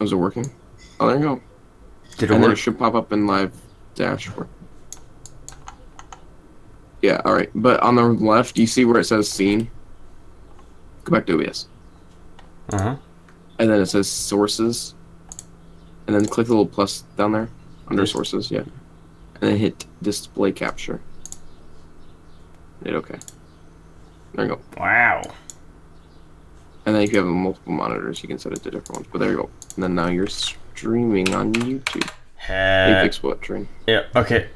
Was it working? Oh, there you go. Did it And then work? it should pop up in live dashboard. Yeah, alright. But on the left, you see where it says scene? Go back to OBS. Uh-huh. And then it says sources. And then click the little plus down there. Under sources, yeah. And then hit display capture. Hit OK. There you go. Wow. And then if you have multiple monitors, you can set it to different ones. But there you go. And then now you're streaming on YouTube. You fix what, Train? Yeah, okay.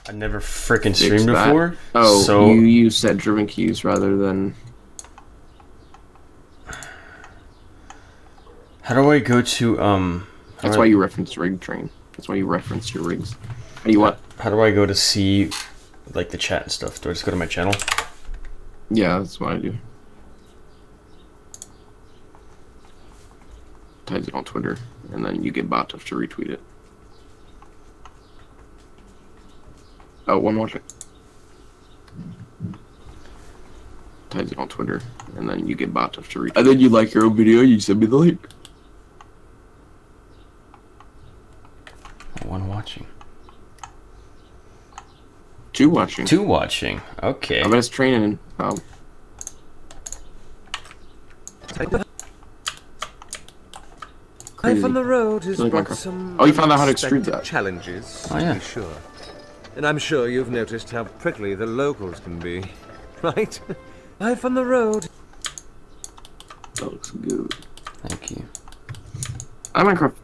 I never freaking streamed before. Oh, so you use set driven keys rather than... How do I go to, That's why you reference rig, Train. That's why you reference your rigs. How do you what? How do I go to see, like, the chat and stuff? Do I just go to my channel? Yeah, that's what I do. Tags it on Twitter, and then you get bot to retweet it. Oh, one watching. Tags it on Twitter, and then you get bot to retweet. And then you like your own video, you send me the link. One watching. Two watching. Two watching. Okay. I bet it's training. Life on the road has Like brought Minecraft. some Oh, you found out how to extrude unexpected that. challenges, Oh, yeah. to be sure. And I'm sure you've noticed how prickly the locals can be, right? Life on the road. That looks good. Thank you. Minecraft.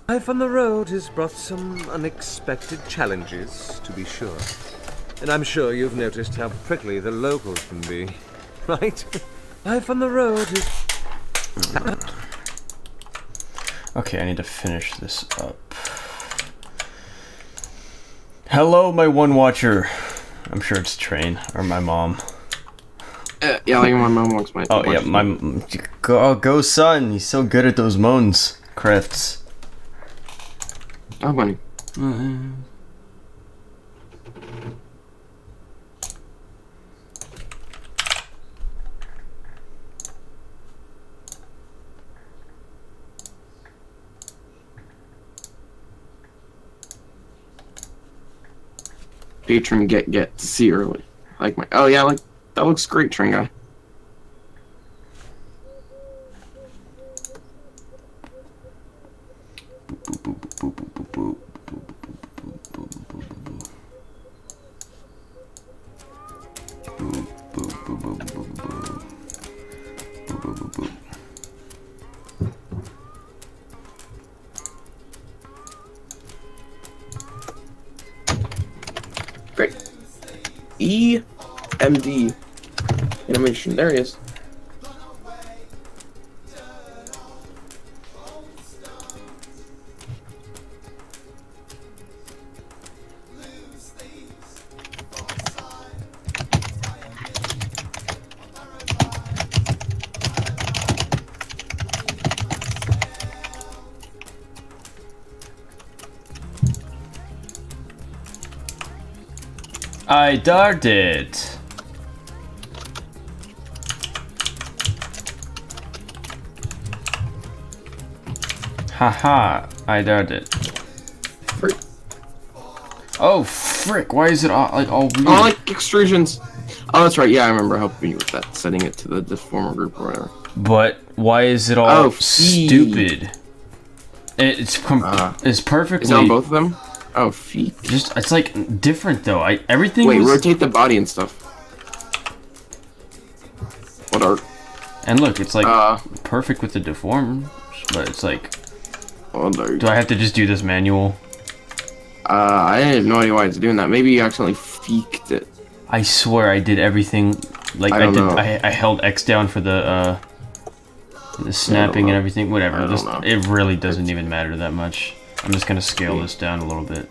Life on the road has brought some unexpected challenges, to be sure. And I'm sure you've noticed how prickly the locals can be, right? Life on the road is... Okay, I need to finish this up. Hello, my one watcher. I'm sure it's Train or my mom. Yeah, like my mom wants my. Oh yeah, go son. He's so good at those moans, crafts. Oh, money. Patron get to see early. Like my. Oh yeah, like that looks great, Train guy. Great. EMD animation. There he is. I darted it. Haha, I darted it. Frick. Oh frick! Why is it all like all weird? Oh, like extrusions. Oh, that's right. Yeah, I remember helping you with that, setting it to the deformer group or whatever. But why is it all Oh, stupid? It's perfectly. Is it on both of them? Oh, feet. Just it's like different though. Everything. Wait, was... rotate the body and stuff. What are? And look, it's like perfect with the deform, but it's like. Oh, there. Do I have to just do this manual? I have no idea why it's doing that. Maybe you accidentally feeked it. I swear I did everything. Like I don't know. I held X down for the snapping and everything. Whatever. It really doesn't even matter that much. I'm just gonna scale this down a little bit.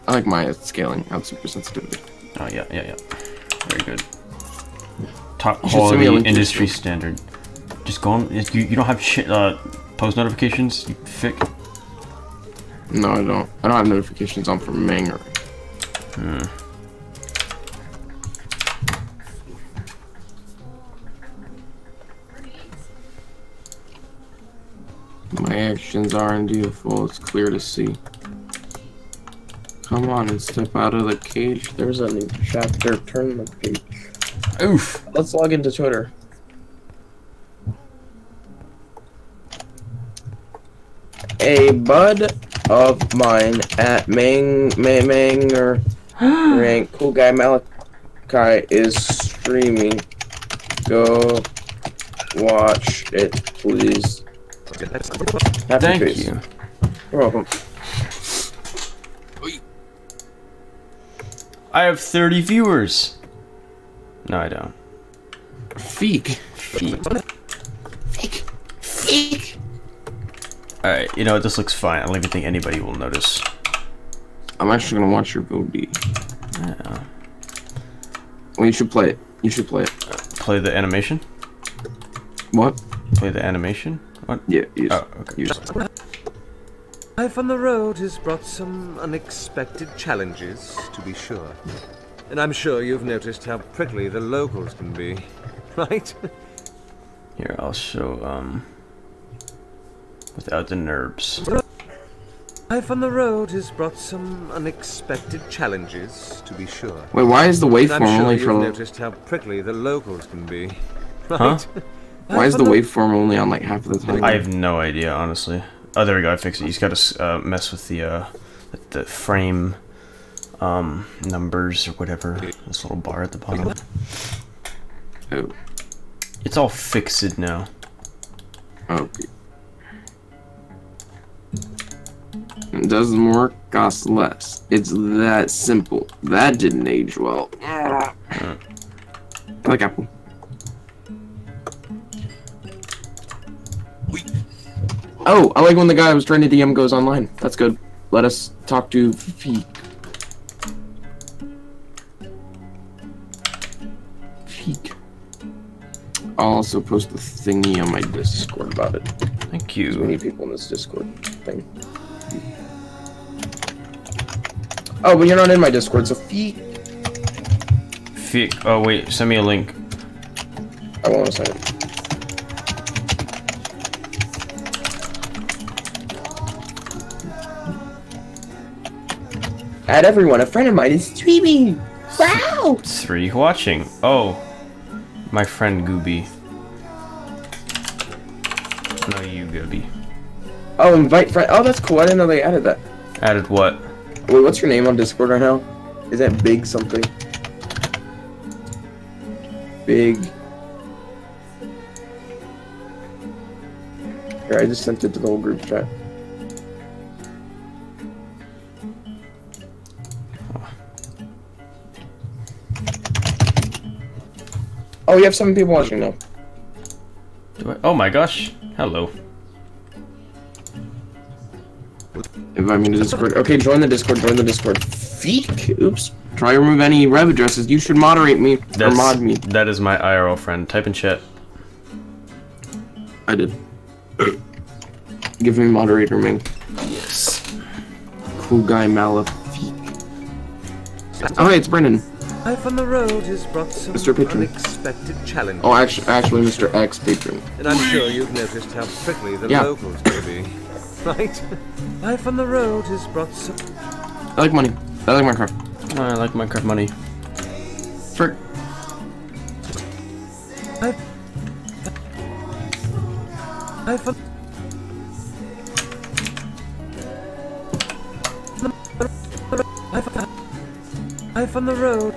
I like Maya scaling out super sensitivity. Oh yeah. Very good. Top You should send me a quality link to industry this. standard. Just go on. You don't have shit. Post notifications. You fick. No, I don't. I don't have notifications on for Mang or. My actions aren't beautiful, it's clear to see. Come on and step out of the cage. There's a new chapter. Turn the page. Oof. Let's log into Twitter. A bud of mine at Manger rank cool guy Malachi is streaming. Go watch it, please. Happy Thank face. you. You're welcome. I have 30 viewers. No, I don't. Feek. Feek. Alright, you know what? This looks fine. I don't even think anybody will notice. I'm actually gonna watch your VOD. Yeah. Well, you should play it. You should play it. Play the animation? What? Play the animation? What? Yeah, use. Oh, okay. Use. Life on the road has brought some unexpected challenges, to be sure. And I'm sure you've noticed how prickly the locals can be, right? Here, I'll show, without the nerves. Life on the road has brought some unexpected challenges, to be sure. Wait, why is the And waveform I'm sure only you've for? noticed how prickly the locals can be, right? Huh? Why is the waveform only on like half of the time? I have no idea, honestly. Oh, there we go. I fixed it. You just gotta mess with the frame numbers or whatever. This little bar at the bottom. Oh. It's all fixed now. Okay. It doesn't work, costs less. It's that simple. That didn't age well. I like Apple. Oh, I like when the guy I was trying to DM goes online. That's good. Let us talk to Feek. Feek. I'll also post the thingy on my Discord about it. Thank 'Cause we you. need people in this Discord thing. Oh, but you're not in my Discord, so Feek. Oh wait, send me a link. I want to sign it. Add everyone. A friend of mine is streaming. Wow. 3 watching. Oh, my friend Gooby. No, you Gooby. Oh, invite friend. Oh, that's cool. I didn't know they added that. Added what? Wait, what's your name on Discord right now? Is that Big something? Big. Here, I just sent it to the whole group chat. Oh, you have 7 people watching now. Oh my gosh. Hello. Invite me to Discord. Okay, join the Discord. Join the Discord. Feek. Oops. Try to remove any rev addresses. You should moderate me or mod me. That is my IRL friend. Type in chat. I did. Give me moderator, man. Yes. Cool guy Malafeek. Oh, hey, it's Brendan. Life on the road has brought some Mr. Patron. unexpected challenges. Oh, actually, Mr. X Patron. And I'm sure you've noticed how prickly the Yeah. locals can be, right? Life on the road has brought some... I like money. I like Minecraft. I like Minecraft money. Frick. Life on... Life on the road.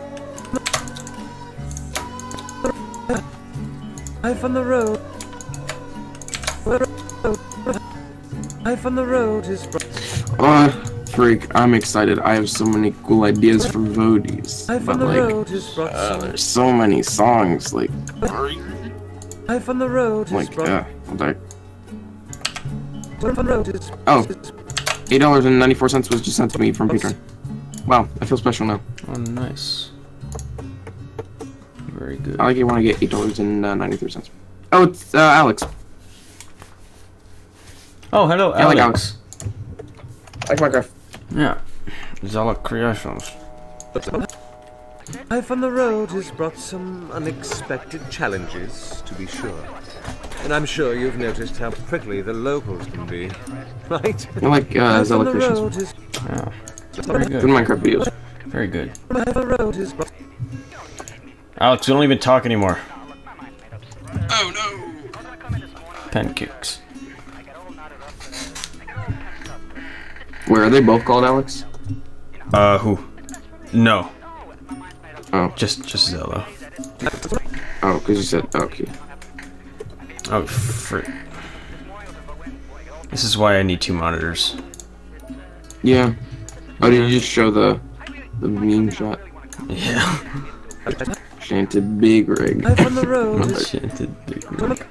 Life on the road. Life on the road is... Freak, I'm excited. I have so many cool ideas for Vodies. Life But on the like, road is brought some... there's so many songs, like, Life on the road is brought... like, Life on the road is... oh, $8.94 was just sent to me from Patreon. Wow, I feel special now. Oh, nice. Very good. I like it when I get $8.93. Oh, it's Alex. Oh, hello, Yeah, I like Alex. I like Minecraft. Yeah. Zala Creations. Life on the road has brought some unexpected challenges, to be sure. And I'm sure you've noticed how prickly the locals can be, right? I like Life on the electricians. road is Oh, very Good good. Minecraft videos. Very good. life on the road is Alex, we don't even talk anymore. Oh no! Pancakes. Where are they both called Alex? Who? No. Oh. Just Zella. Oh, because you said okay. Oh, frick. This is why I need 2 monitors. Yeah. Oh, did you just show the meme shot? Yeah. Enchanted big rig. life on the road is Enchanted big rig.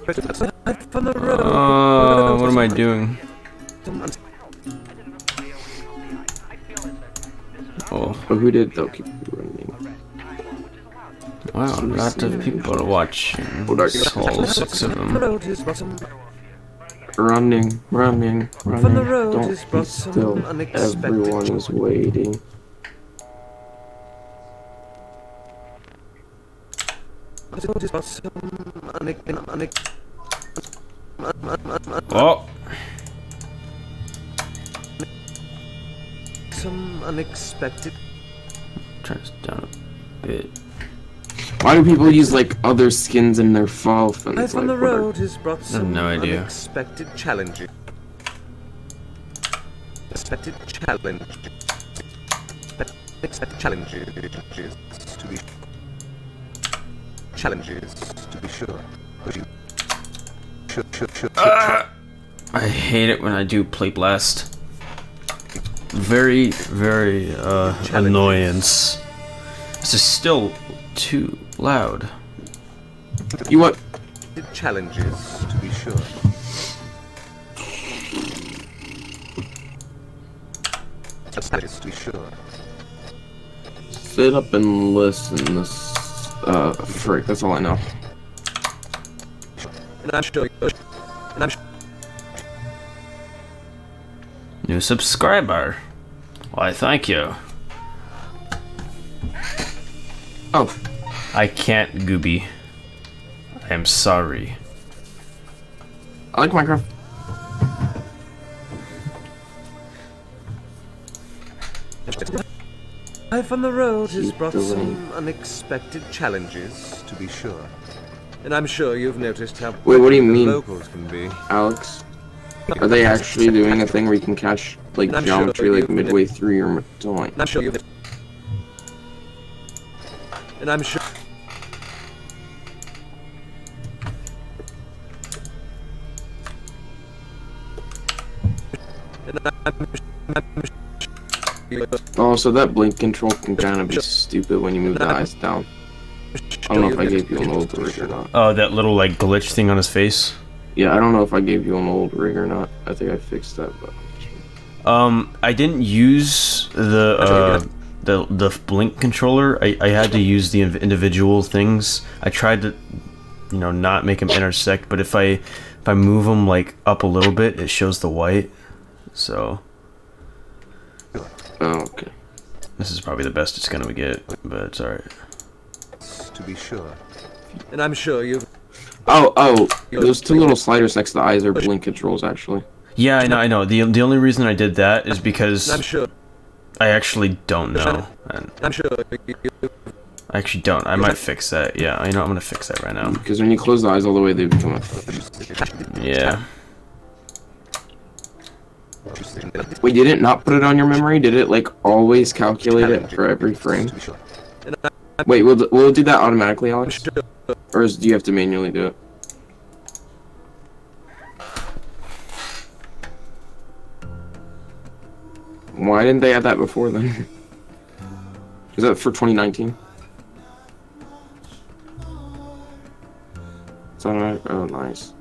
life on the road. Oh, what am I doing? Oh, Oh, who did though? Keep running. wow, lots of people are watching. All 6 of them. Road is bottom. Running, running, running. From the road Don't is be brought still. some unexpected Everyone is waiting. road is brought some Oh, some unexpected. turn this down a bit. Why do people use like other skins in their fall fins? Life on the Like, what are- road has brought some no idea. unexpected challenges. Unexpected challenges. Unexpected challenges to be sure. I hate it when I do plate blast. Very, very annoyance. This is still too loud. You what? Challenges to be sure. Challenges to be sure. Sit up and listen. This frick. That's all I know. And I'm sure. And I'm sure. New subscriber. Why, thank you. Oh, I can't, Gooby. I am sorry. I like Minecraft. Life on the road has Keep brought the some unexpected challenges, to be sure. And I'm sure you've noticed how Wait, what do you the mean? locals can be. Alex, are they actually doing a thing where you can catch like I'm geometry sure like midway through your drawing? And I'm sure you've. And I'm sure. And Oh, so that blink control can kind of be stupid when you move the eyes down. I don't know if I gave you an old rig or not. Oh, that little like glitch thing on his face. Yeah, I don't know if I gave you an old rig or not. I think I fixed that, but I didn't use the blink controller. I had to use the individual things. I tried to, you know, not make them intersect, but if I move them like up a little bit, it shows the white. So oh, okay. this is probably the best it's gonna get, but it's alright. to be sure. And I'm sure you've. Oh, those two little sliders next to the eyes are blink controls, actually. Yeah, I know. The only reason I did that is because I'm sure. I actually don't know. And I'm sure. I actually don't. I might fix that. Yeah, I know. I'm gonna fix that right now. Because when you close the eyes all the way, they become a... Yeah. Wait, did it not put it on your memory? Did it, like, always calculate it for every frame? Wait, will it do that automatically, Alex? Or do you have to manually do it? Why didn't they add that before then? Is that for 2019? It's automatic. Oh, nice.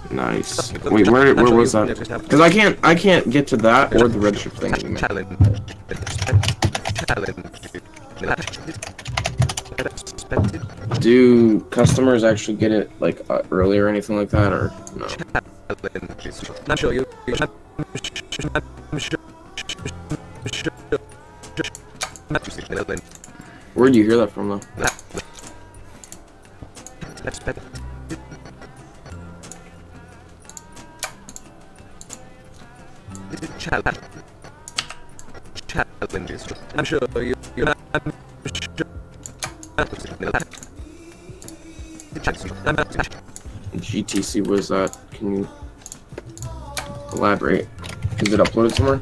Nice. Wait, where was that? Because I can't get to that or the redshift thing. Do customers actually get it like early or anything like that, or no? I'm sure you. Where'd you hear that from, though? Challenges. I'm sure you. GTC was that? Can you elaborate? Is it uploaded somewhere?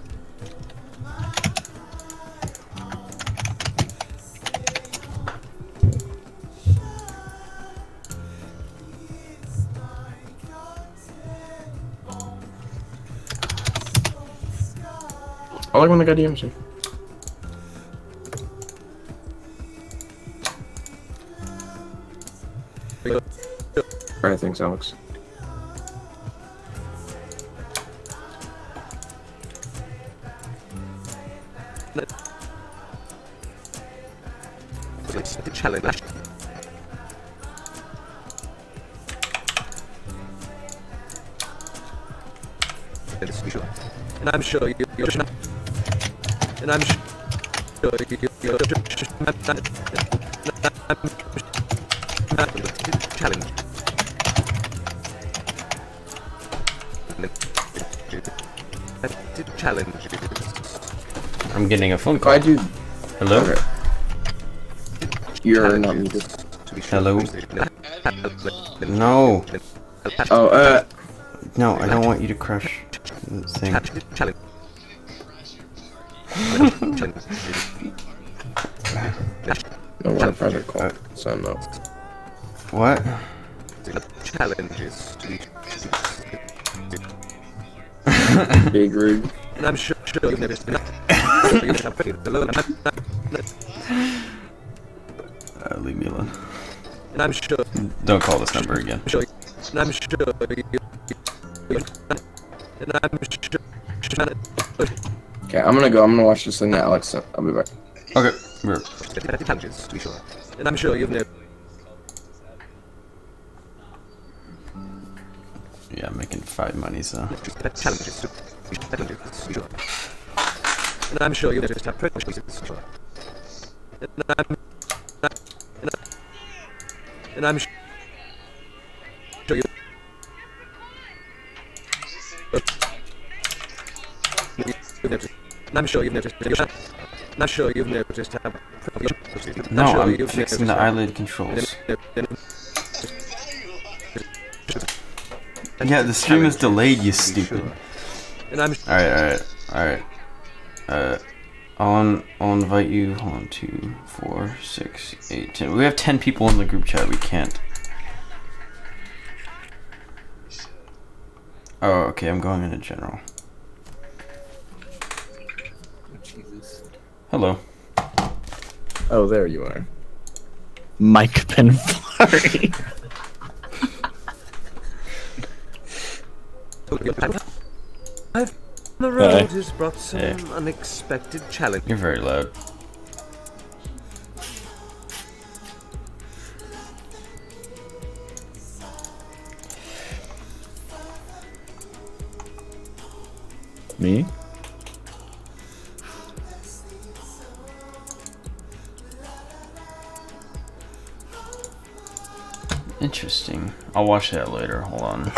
I like when the guy DMs you. Alright, thanks, Alex. The challenge. And I'm sure you're and I'm sure you're challenge. Challenges. I'm getting a phone If call. I do... Hello? Okay. You're not muted. Hello? No. Oh, No, I don't want you to crush the thing. Challenge. no, we're on a private call, so no. What? Challenges to be Big rude. and I'm sure you've noticed enough. Leave me alone. And I'm sure. Don't call this number again. And I'm sure you. And I'm sure. Okay, I'm gonna go. I'm gonna watch this thing that Alex sent. I'll be back. Okay. We're... Challenges to be sure. And I'm sure you've noticed. Yeah, I'm making 5 monies though. Challenges to be sure. And I'm sure you've noticed how privileged sure. And I'm sure you. And I'm sure you've noticed. And I'm sure you've noticed how. No, I'm fixing the eyelid controls. Yeah, the stream is delayed, you stupid. And I'm Alright. I'll invite you. Hold on, 2, 4, 6, 8, 10. We have 10 people in the group chat. We can't. Oh, okay. I'm going into general. Jesus. Hello. Oh, there you are. Mike Penfari. the road has brought some unexpected challenge. You're very loud. Me? Interesting. I'll watch that later. Hold on.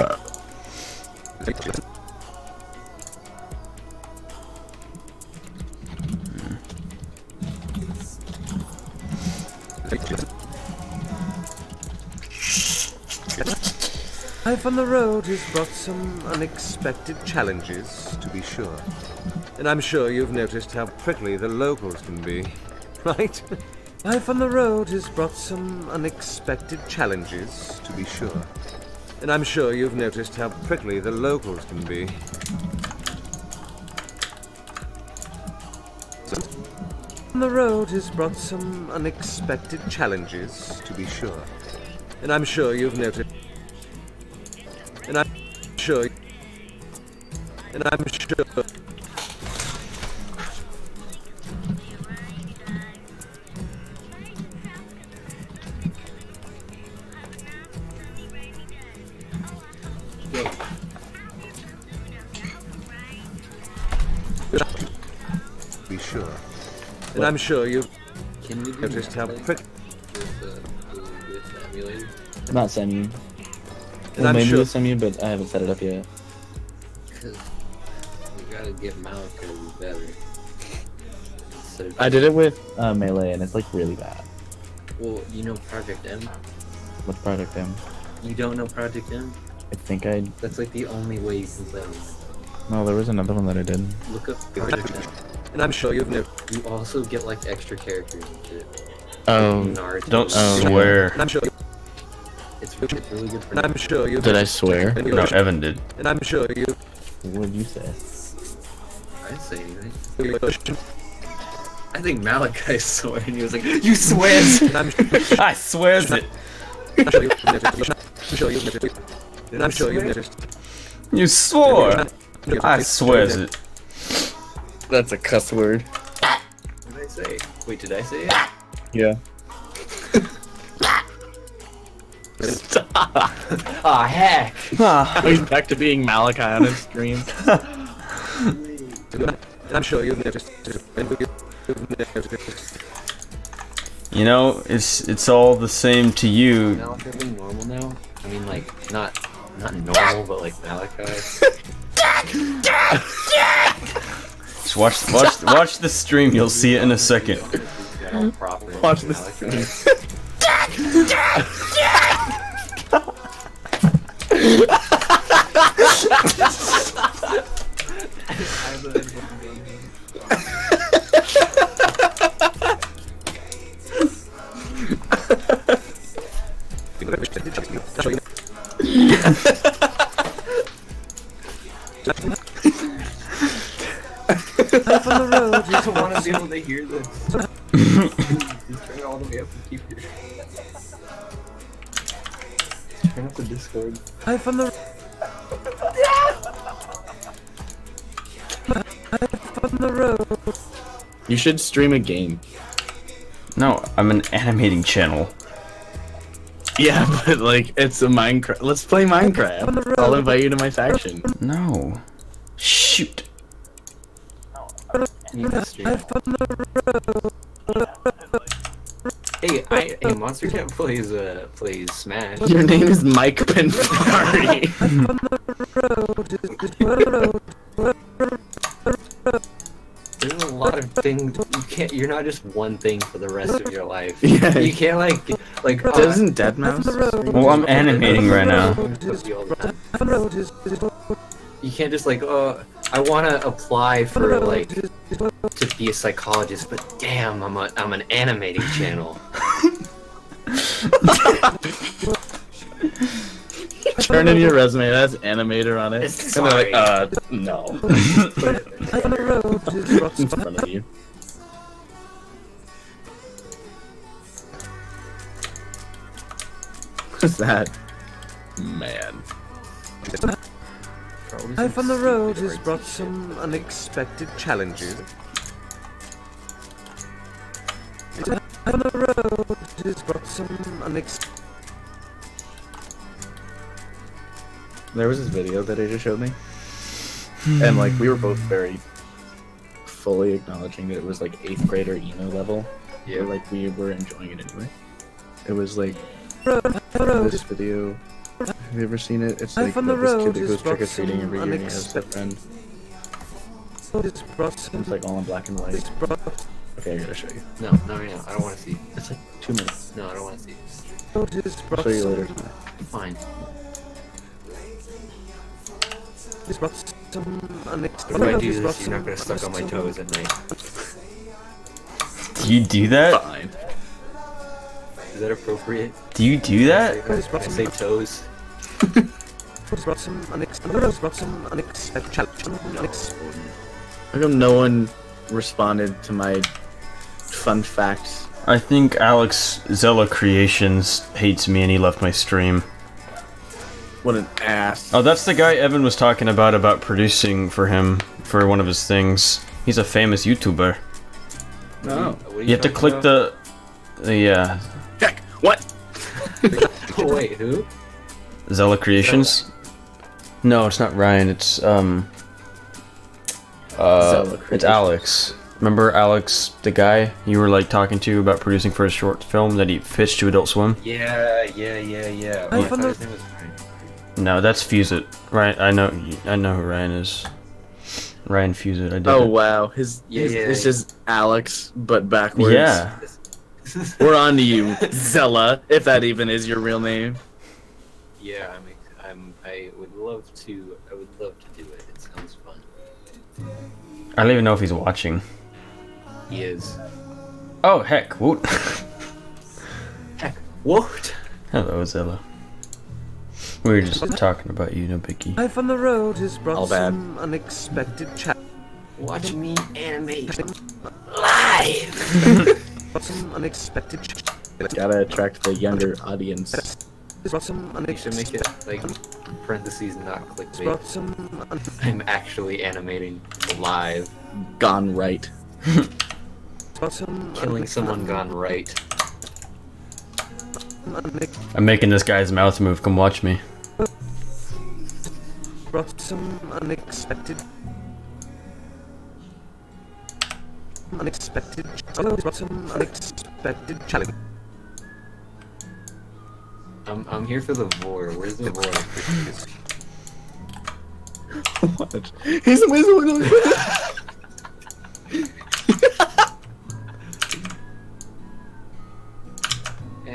Life on the road has brought some unexpected challenges, to be sure. And I'm sure you've noticed how prickly the locals can be, right? Life on the road has brought some unexpected challenges, to be sure. And I'm sure you've noticed how prickly the locals can be. On the road has brought some unexpected challenges, to be sure. And I'm sure you've noticed. And I'm sure. And I'm sure. I'm sure you've Can we do noticed how pretty. with the emulator? Not Semu. And Well, I'm maybe sure. with Semu, but I haven't set it up yet. Because we gotta get Malachi to be better. So, I did it with Melee, and it's like really bad. well, you know Project M? What's Project M? You don't know Project M? I think I. That's like the only way you can play it. No, there was another one that I did. Look up Project M. And I'm sure you've never. You also get like extra characters and shit. Oh. Naruto. Don't Oh. swear. And I'm sure. It's really good for And I'm sure you. Did I swear? No, Evan did. And I'm sure you. What did you say? I didn't say anything. I think Malachi swore and he was like, you swears! And I'm I swears it. sure you've noticed. I'm sure you've noticed. And I'm sure you've noticed. You swore. I swears it. That's a cuss word. What did I say? Wait, did I say it? Yeah. Aw, heck! He's back to being Malachi on his screen. And I'm sure you've noticed. And you've noticed. You know, it's all the same to you. Malachi being normal now? I mean, like, not normal, but like Malachi. Just watch the stream. You'll see it in a second. He's got all proper Watch this. Malachi. Life on the road I is don't want to be able to hear this. Just turn it all the way up and keep your... Turn up the Discord. life on the. Life on the road. You should stream a game. No, I'm an animating channel. Yeah, but like it's a Minecraft. Let's play Minecraft. I'll invite you to my faction. No. Shoot. You can stream. Life on the road. Hey, Monster Cat plays Smash. Your name is Mike Pinfari. Life on the road. There's a lot of things you're not just one thing for the rest of your life. Yeah. You can't like Doesn't Deadmau5 stream? Well, I'm animating right now. Life on the road is. You can't just like, I want to apply for like to be a psychologist, but damn, I'm an animating channel. Turn in your resume. That's animator on it. It's And they're like, sorry. no. Life on the road is. In front of you. What's that? Man. Life on the road has brought some unexpected challenges. Life on the road has brought some unexpected. There was this video that they just showed me. And like we were both very fully acknowledging that it was like 8th grader emo level. Yeah. But like we were enjoying it anyway. It was like road this video. Have you ever seen it? It's Life like on the this kid road that is goes trick or brought treating some every year and he has a unexpected- friend. has brought some. It's like all in black and white. It's brought Okay, I gotta show you. No, not right now. I don't want to see. It's like 2 minutes. No, I don't want to see. has I'll brought show you later. some. Fine. It's brought some unexpected. If I do this, you're not gonna suck on my toes at night. Do you do that? Fine. Is that appropriate? Do you do that? Can I say toes? It's brought some unexpected. It's brought some unexpected challenges. How come no one responded to my fun facts? I think Alex Zella Creations hates me and he left my stream. What an ass. Oh, that's the guy Evan was talking about producing for him for one of his things. He's a famous YouTuber. No. What are You have to talking click about? yeah, Heck, what? Oh, wait, who? Zella Creations. No, it's not Ryan. It's Zella it's Creations. Alex. Remember Alex, the guy you were like talking to about producing for a short film that he pitched to Adult Swim? Yeah. I I found thought his name was Ryan. No, that's Fuse It. Ryan, I know who Ryan is. Ryan Fuse It. I did. Oh it. wow, it's just Alex, but backwards. Yeah. We're on to you, Zella, if that even is your real name. Yeah, I would love to do it. It sounds fun. I don't even know if he's watching. He is. Oh heck! Woot. Heck, what? Hello, Zella. We were just talking about you, no biggie. Life on the road has brought All bad. some unexpected Watch me animate live. some unexpected Gotta attract the younger audience. brought some You should make it like parentheses, not clickbait. brought some I'm actually animating live, Gone right. brought some killing someone gone right. I'm making this guy's mouth move. Come watch me. brought some unexpected brought some unexpected challenge. I'm here for the vor. Where's the vor? What? He's a wizard.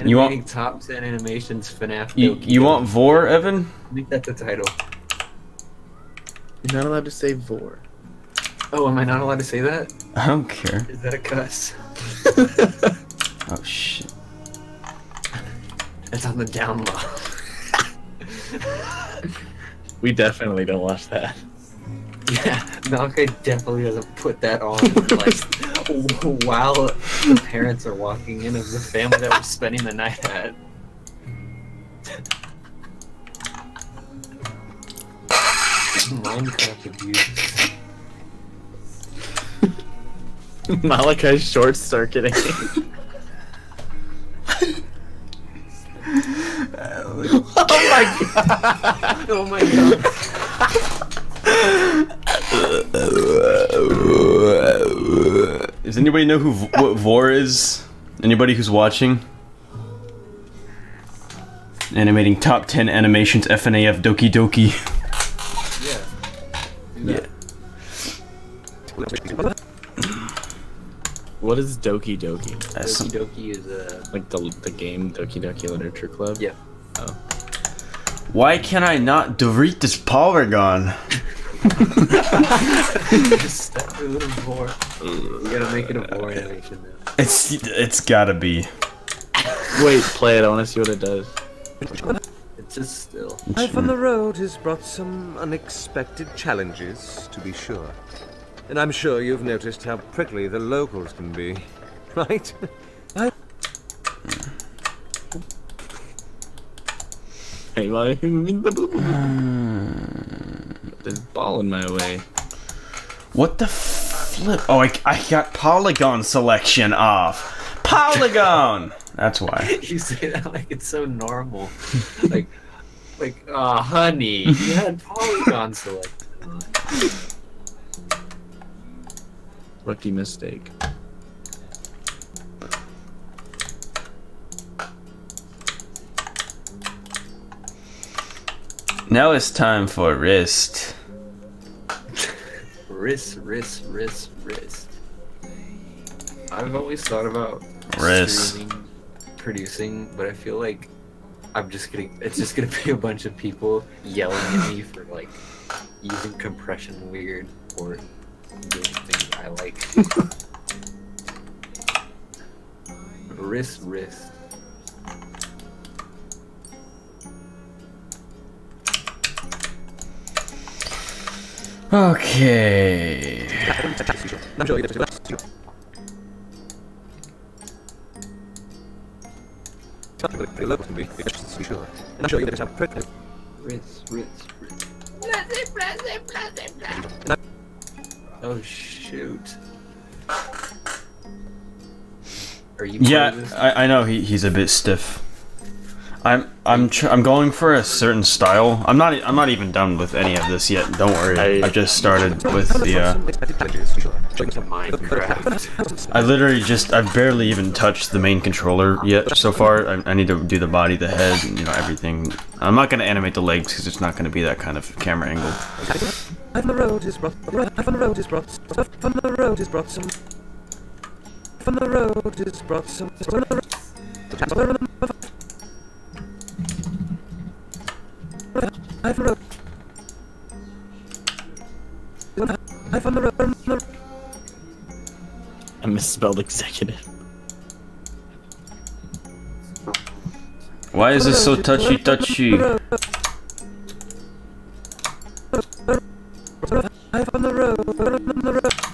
You want- Animating top 10 animations FNAF. You want Vor, Evan? I think that's the title. You're not allowed to say vor. Oh, am I not allowed to say that? I don't care. Is that a cuss? Oh shit. It's on the down low. We definitely don't watch that. Yeah, Malachi definitely doesn't put that on like while the parents are walking in of the family that we're spending the night at. Minecraft abuse. Malachi's short circuiting. Oh my god! Oh my god. Does anybody know what Vor is? Anybody who's watching? Animating top 10 animations FNAF Doki Doki. Yeah. What is Doki Doki? That's Doki some- Doki is a... Like the game Doki Doki Literature Club? Yeah. Oh. Why can I not delete this polygon? Stuck with a vor. You gotta make it a vor animation now. It's gotta be. Wait, play it. I want to see what it does. It's just still. Life on the road has brought some unexpected challenges, to be sure. And I'm sure you've noticed how prickly the locals can be, right? Hey, like, there's a ball in my way. What the flip? Oh, I got polygon selection off. Polygon! That's why. You say that like it's so normal. like, honey, you had polygon selected. Rookie mistake. Now it's time for wrist. Wrist. I've always thought about Wrist. streaming, producing, but I feel like it's just gonna be a bunch of people yelling at me for like using compression weird or doing things I like. Wrist. Okay. I'm sure you've the locals can be, to be sure. And I'm sure you noticed how prickly Wrist. Oh shoot. Are you part of Yeah, this? I know he's a bit stiff. I'm going for a certain style. I'm not even done with any of this yet. Don't worry. I just started with the unexpected challenges, to be sure. Minecraft. I've barely even touched the main controller yet so far. I need to do the body, the head, and, you know, everything. I'm not gonna animate the legs because it's not gonna be that kind of camera angle. From the road is brought. From the road is brought. From the road is brought some. From the road is brought some. I from the road. I from the road. I misspelled executive. Why is this so touchy? I from the road.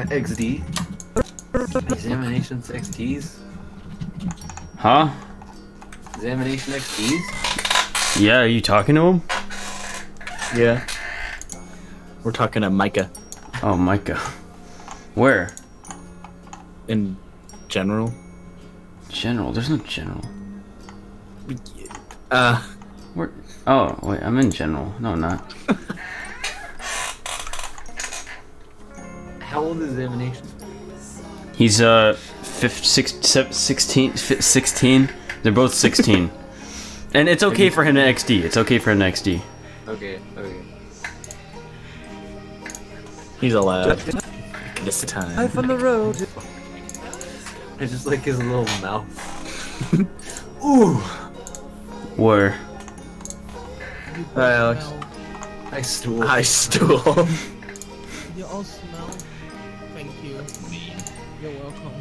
XD. Examinations XDs. Huh? Examination XDs. Yeah, are you talking to him? Yeah. We're talking to Micah. Oh, Micah. Where? In general. General? There's no general. Where? Oh, wait, I'm in general. No, I'm not. How old is examination? He's 16. They're both 16. And it's okay for him to XD. It's okay for him to XD. Okay. He's allowed. This time. I from the road. I just like his little mouth. Ooh. Where? Hi, Alex. I stool. Hi, stool. You all smell. Thank you. You're welcome.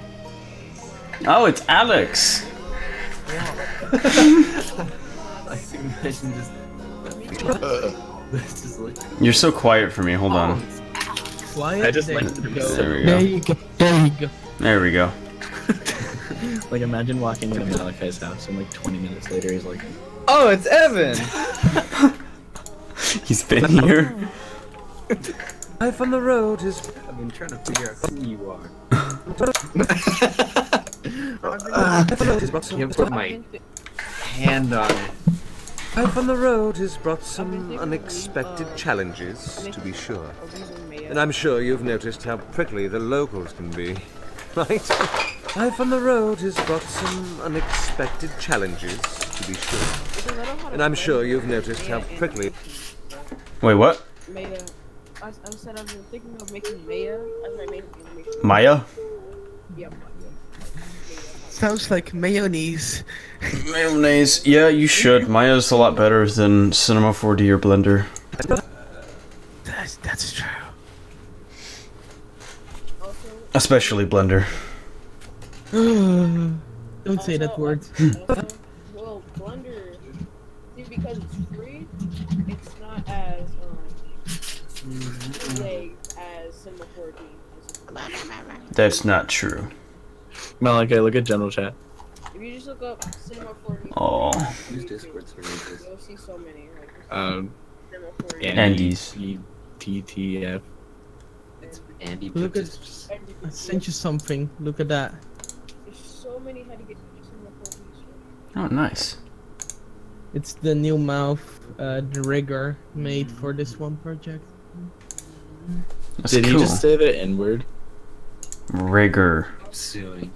Oh, it's Alex. I can imagine just. This is like. You're so quiet for me. Hold on. Quiet. I just there like to be you go. There we There go. you go. There you go. There we go. Like, imagine walking into Malachi's house and like 20 minutes later he's like, "Oh, it's Evan!" He's been here. I from the road is. I've been trying to figure out who you are. I from the road is brought I can't some. put my hand on it. I from the road has brought some unexpected challenges, to be sure. And I'm sure you've noticed how prickly the locals can be, right? I from the road has brought some unexpected challenges, to be sure. And I'm sure you've noticed how prickly. Wait, what? Maya. I said I've been thinking of making Maya as my main animation. Maya? Yeah, Maya. Sounds like mayonnaise. Mayonnaise. Yeah, you should. Maya's a lot better than Cinema 4D or Blender. That's true. Also, Especially Blender. Don't say that word. well, Blender, see, because it's free, it's not as vague as Cinema 4D. That's not true. Malachi, look at general chat. If you just look up Cinema 4D, Oh. Use Discord servers. you'll see so many. Like, Cinema 4D. Andy's. TTF. It's Andy. Look at. Just I sent you something. Look at that. There's so many how to get Cinema 4D. Oh, nice. It's the new mouth, the rigger made for this one project. That's Did cool. he just say the N word? Rigor. suing.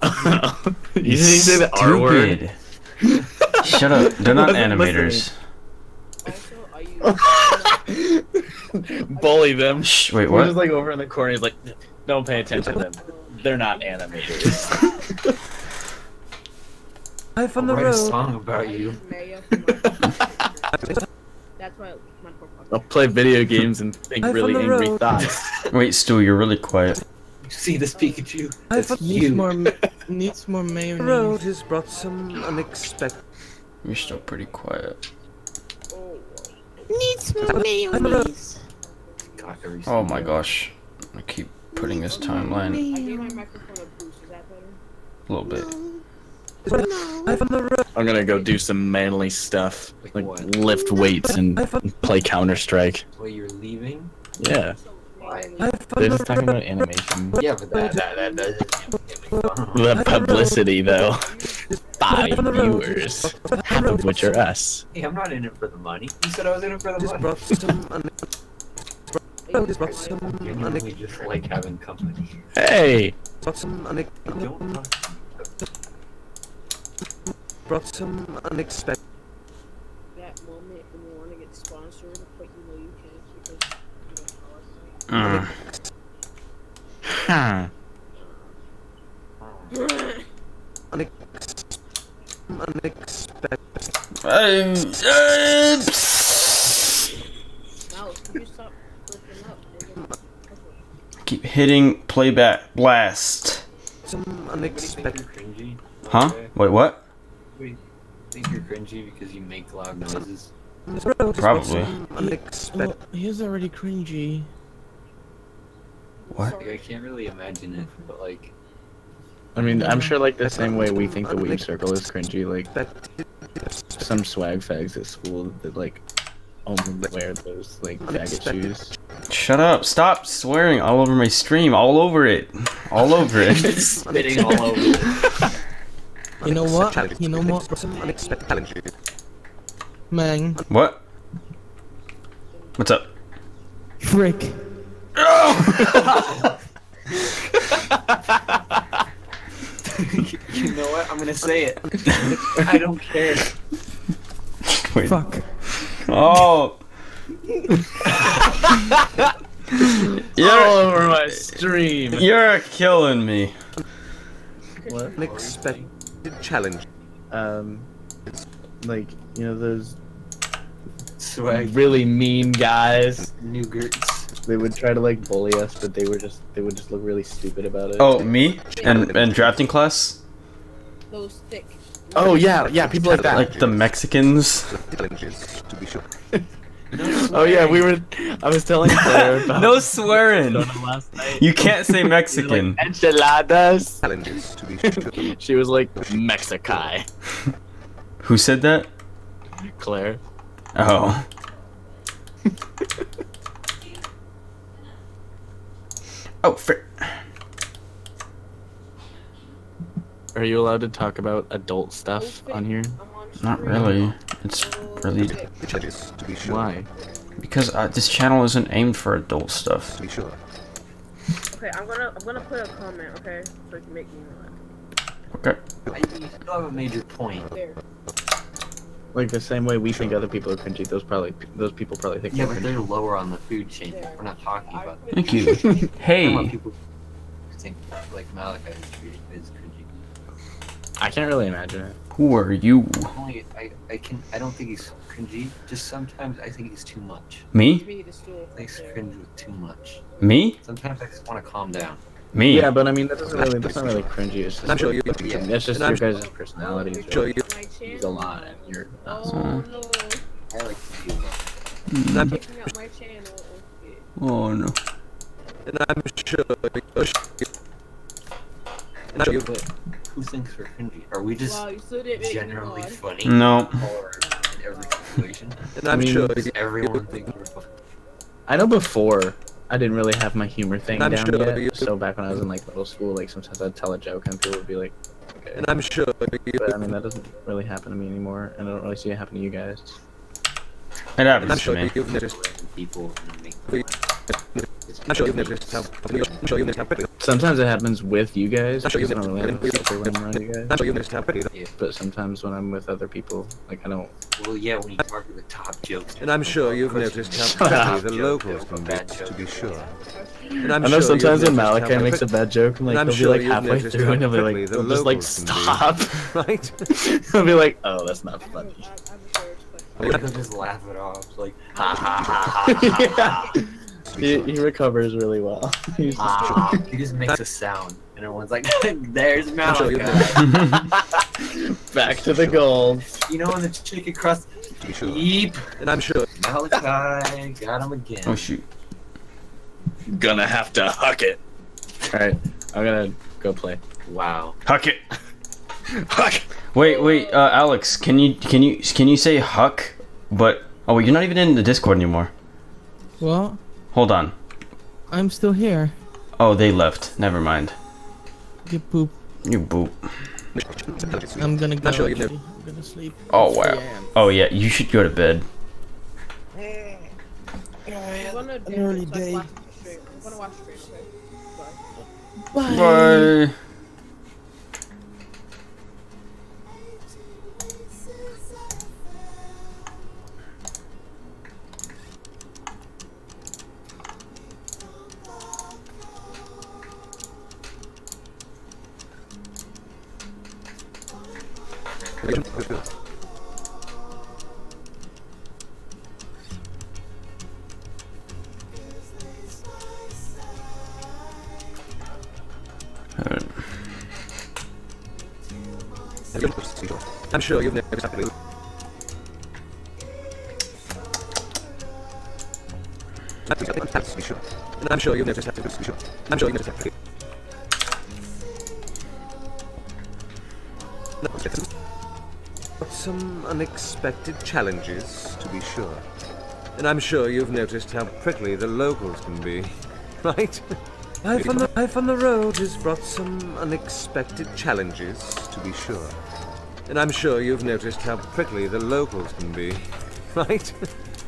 You didn't say the R word. Stupid. Shut up. They're not Wasn't animators. Also, are you? Bully them. Shh, wait, We're what? just like over in the corner. He's like, "Don't pay attention to them. They're not animators." I from I'll the write a road. song about you. Maya for my- That's my profile. I'll play video games and think I'm really from the angry road. thoughts. Wait, Stu, you're really quiet. See this Pikachu? I That's from Needs you. more. Needs more the mayonnaise. road has brought some unexpected. You're still pretty quiet. Oh, Needs more mayonnaise. Cockery Oh my studio. gosh. I keep putting his timeline I gave my microphone a boost. Is that better? a little bit. I from the road. I'm gonna go do some manly stuff, like what? lift weights and play Counter Strike. Well, you're leaving? Yeah, I they're from just the talking about animation. Yeah, but that doesn't The publicity, though. 5 viewers, half of which are us. Hey, I'm not in it for the money. You said I was in it for the money. brought some Genuinely just like having company. Hey! brought some Don't talk. unexpected. That moment when you want to get sponsored, but you know you can't because Huh. you don't Unexpected. Mouse, can you stop flipping up? Keep hitting playback blast. Some Unexpected. unexpected. Cringy. Huh? Wait, what? Wait, think you're cringy because you make loud noises. Probably. Unexpected. Well, he's already cringy. What? Like, I can't really imagine it, but like, I mean, I'm sure like the same way we think the weeb circle is cringy, like some swag fags at school that like only wear those like faggot shoes. Shut up. Stop swearing all over my stream. All over it. All over it. spitting all over it. You know what? You know what? Some unexpected challenges. Man, What? What's up? frick. You know what? I'm gonna say it. I don't care. Wait. Fuck. Oh. All over my stream. You're killing me. What? Unexpected challenge. Like, you know those Swag. really mean guys. New Gertz. They would try to like bully us, but they would just look really stupid about it. Oh, me? And drafting class? Those thick. Oh yeah, people like that. Like the Mexicans? Challenges, to be sure. Oh yeah, I was telling Claire about No swearing. last night. You can't say Mexican. Enchiladas. Challenges, to be sure. She was like Mexikai. Who said that? Claire. Oh. Oh, frick. Are you allowed to talk about adult stuff on here? I'm on Not stream. really. It's really Challenges, to be sure. Why? because this channel isn't aimed for adult stuff. To be sure. Okay, I'm gonna put a comment, okay? So you can make me mad. Okay. You still have a major point. There. Like the same way we think other people are cringy, those people probably think Yeah, we're but cringy. they're lower on the food chain. We're not talking about that. Thank you. I want Hey. people to think like Malachi is cringy. I can't really imagine it. Who are you? Only I don't think he's cringy. Just sometimes I think he's too much. Me? Me, the stool. I think he's cringe with too much. Me? Sometimes I just want to calm down. Me? Yeah, but I mean that's not really cringy. It's just I'm sure you. it's just I'm your guys' personalities. sure Right? you. My He's channel. a lot, and you're not. Oh no. I like to feel that. I'm, Picking up my channel. Okay. Oh no. and I'm sure. And I'm sure. But who thinks we're cringy? Are we just Wow, you still didn't make me generally mad. funny? No. Or in every situation? And I'm I mean, sure. Does everyone think we're funny? I know before I didn't really have my humor thing I'm down sure you- yet. So back when I was in like middle school, like sometimes I'd tell a joke and people would be like, okay. And I'm sure. But I mean that doesn't really happen to me anymore, and I don't really see it happen to you guys. It And I'm happens to sure me. you've noticed. People and make them I'm sure you've noticed how. I'm sure you've noticed how pretty. Sometimes it happens with you guys, I'm sure because I you've don't really have a noticed. filter when I'm around you I'm guys. sure you've noticed how pretty. Yeah. But sometimes when I'm with other people, like I don't. Well, yeah, when you talk to the top jokes. And I'm sure you've noticed how Shut up. pretty the locals can be, to be sure. And I know sure sometimes you've when noticed Malachi how makes a pretty- bad joke, and like And I'm he'll sure be like you've halfway noticed through, how and he'll be quickly like, the he'll just like locals can be. stop. Right? He'll be like, oh, that's not funny. Or he'll just laugh it off, like, ha ha ha ha ha. Yeah. He recovers really well. He's just Ah, he just makes a sound, and everyone's like, "There's I'm sure you've Malachi." back to the gold. You know when the chicken crust? To be sure. Yeep. And I'm sure. Malachi got him again. Oh shoot. Gonna have to huck it. Alright, I'm gonna go play. Wow. Huck it. Huck! Wait, Alex, can you say huck? But oh wait, you're not even in the Discord anymore. Well, Hold on. I'm still here. Oh, they left. Never mind. You poop. You boop. I'm gonna go. Sure, you know. Actually. I'm gonna sleep. Oh It's wow. 3 a.m. Oh yeah, you should go to bed. I'm gonna do early this, day. watch the stream. I'm gonna watch the stream, okay? Bye. Bye. Bye. I'm sure you've noticed that. I'm sure you've noticed that. I'm sure you've noticed that. Some unexpected challenges, to be sure. And I'm sure you've noticed how prickly the locals can be, right? Life on the road has brought some unexpected challenges, to be sure. And I'm sure you've noticed how prickly the locals can be, right?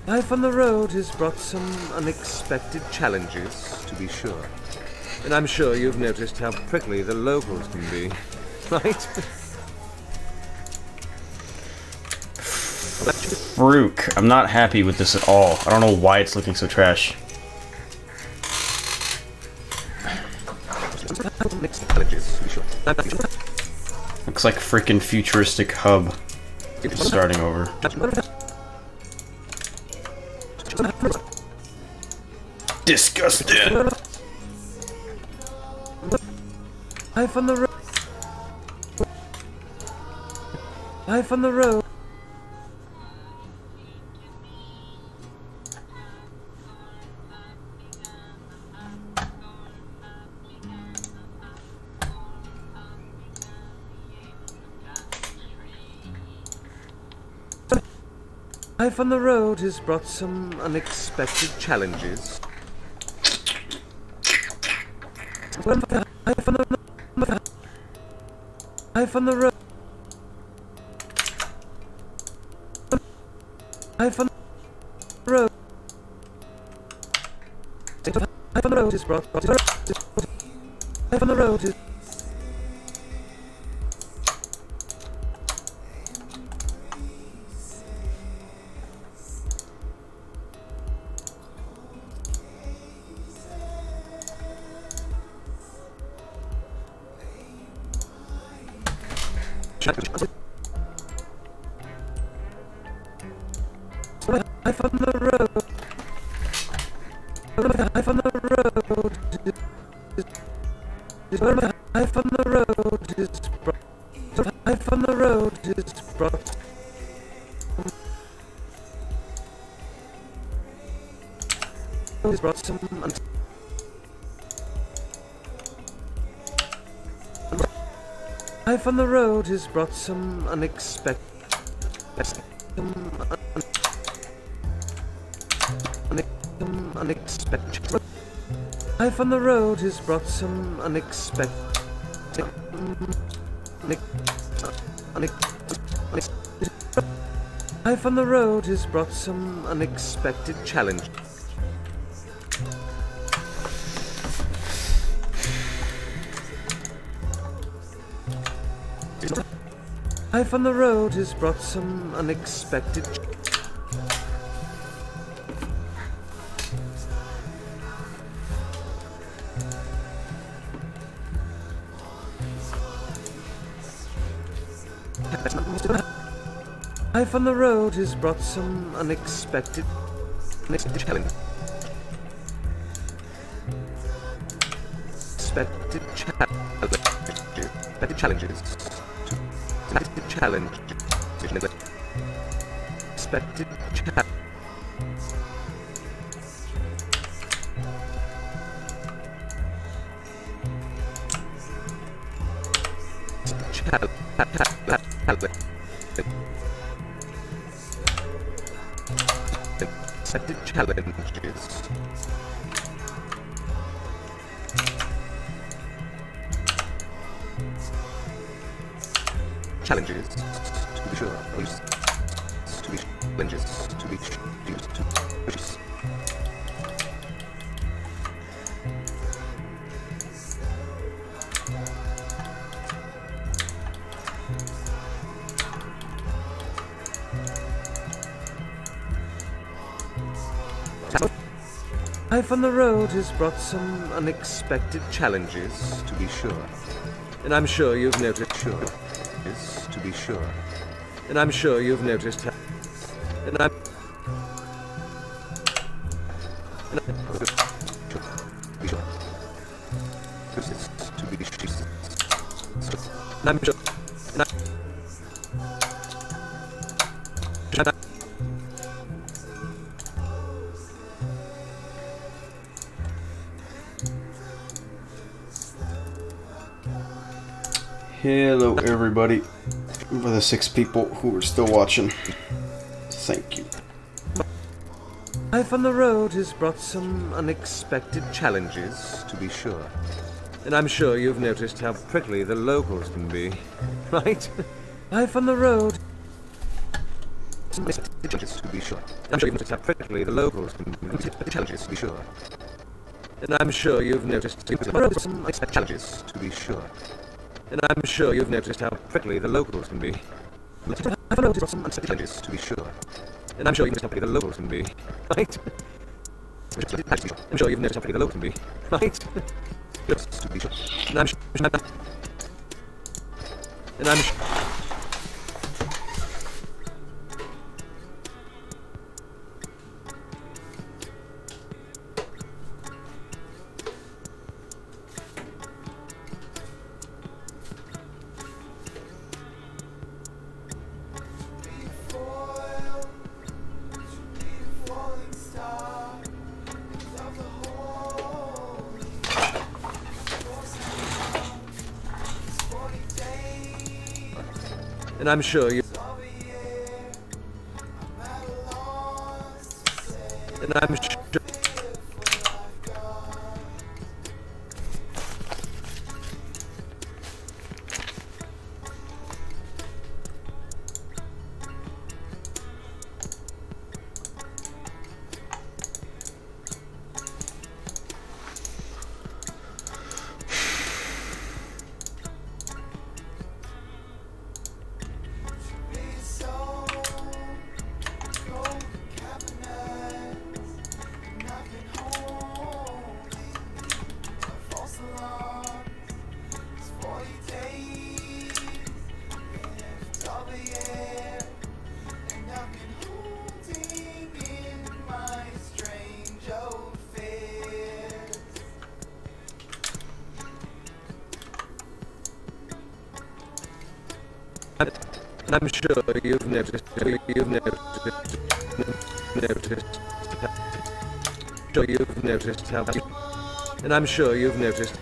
Life on the road has brought some unexpected challenges, to be sure. And I'm sure you've noticed how prickly the locals can be, right? Farouk, I'm not happy with this at all. I don't know why it's looking so trash. Looks like a freaking futuristic hub. Starting over. Disgusting! Life on the road. Life on the road. Life on the road has brought some unexpected challenges. Life on the road. Life on the road. Life on the road. Life on the road is brought. Life on the road is. Life on the road. Life on the road. Life on the road is brought. Life on the road is brought. Is brought some. Life on the road has brought some unexpected. Unexpected. Life on the road has brought some unexpected. Life on the road has brought some unexpected challenge. Life on the road has brought some unexpected. Life on the road has brought some unexpected challenge. Expected challenges. Expected challenge. Expected challenge. Expected challenges. challenges, to be sure. To be challenges, to be Life on the road has brought some unexpected challenges, to be sure. And I'm sure you've noticed, to be sure. And I'm sure you've noticed how, and I'm, and I'm sure. To be sure. And I'm sure. And Hello, everybody. For the 6 people who are still watching, thank you. Life on the road has brought some unexpected challenges, to be sure. And I'm sure you've noticed how prickly the locals can be, right? Life on the road. To be sure. I'm sure you've noticed how prickly the locals can be. Challenges, to be sure. And I'm sure you've noticed some unexpected challenges, to be sure. And I'm sure you've noticed how prickly the locals can be. I've noticed some unexpected challenges, to be sure. And I'm sure you've noticed how prickly the locals can be, right? I'm sure you've noticed how prickly the locals can be, right? Just to be sure. And I'm sure. And I'm sure. And I'm sure you. And I'm sure. And I'm sure you've noticed, sure you've noticed how, and I'm sure you've noticed,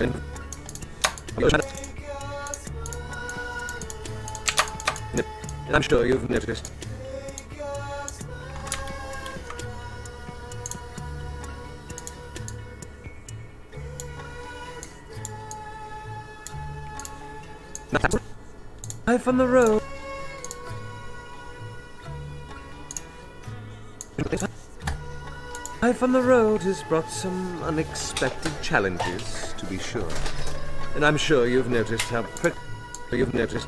and I'm sure you've noticed. Life on the road. Life on the road has brought some unexpected challenges, to be sure. And I'm sure you've noticed how prickly you've noticed.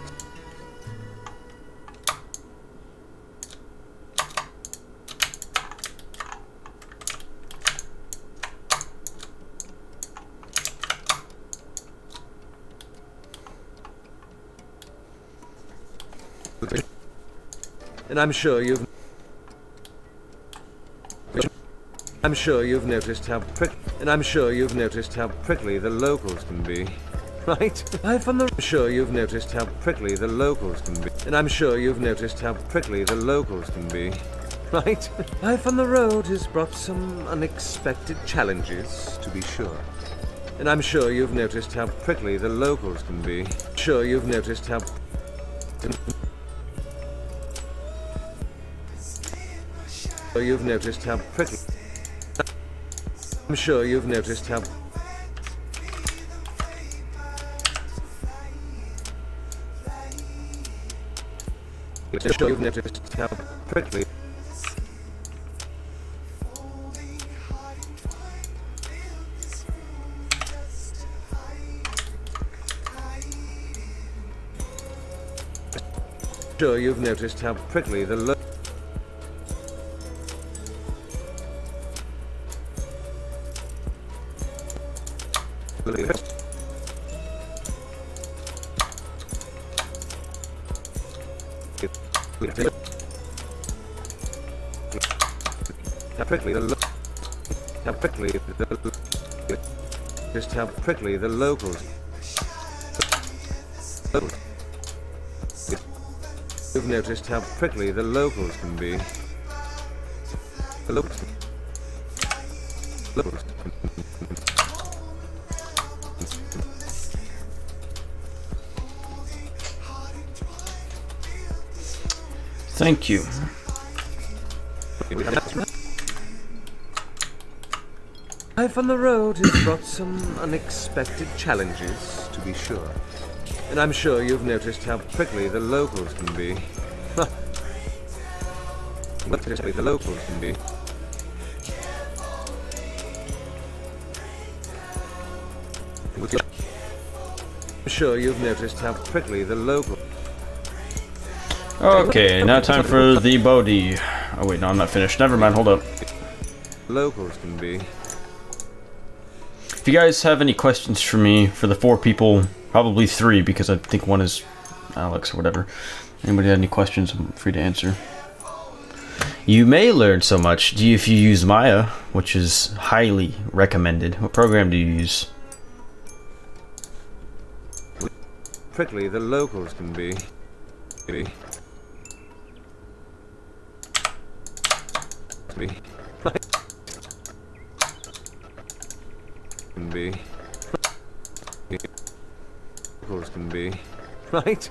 And I'm sure you've noticed how prickly the locals can be, right? Life on the I'm sure you've noticed how prickly the locals can be, and I'm sure you've noticed how prickly the locals can be, right? Life on the road has brought some unexpected challenges, to be sure. And I'm sure you've noticed how prickly the locals can be. Sure you've noticed how. You've noticed how prickly. I'm sure you've noticed how. I'm sure you've noticed how quickly. Sure you've noticed how prickly the just how prickly the locals. You've noticed how prickly the locals can be. The locals. Thank you. Life on the road has brought some unexpected challenges, to be sure. And I'm sure you've noticed how prickly the locals can be. What prickly the locals can be. I'm sure you've noticed how prickly the locals. Okay, now time for the Bodhi. Oh wait, no, I'm not finished. Never mind, hold up. Locals can be. If you guys have any questions for me, for the 4 people, probably 3, because I think one is Alex or whatever. Anybody have any questions, I'm free to answer. You may learn so much if you use Maya, which is highly recommended. What program do you use? Prickly the locals can be. Can be. Locals can be. Right?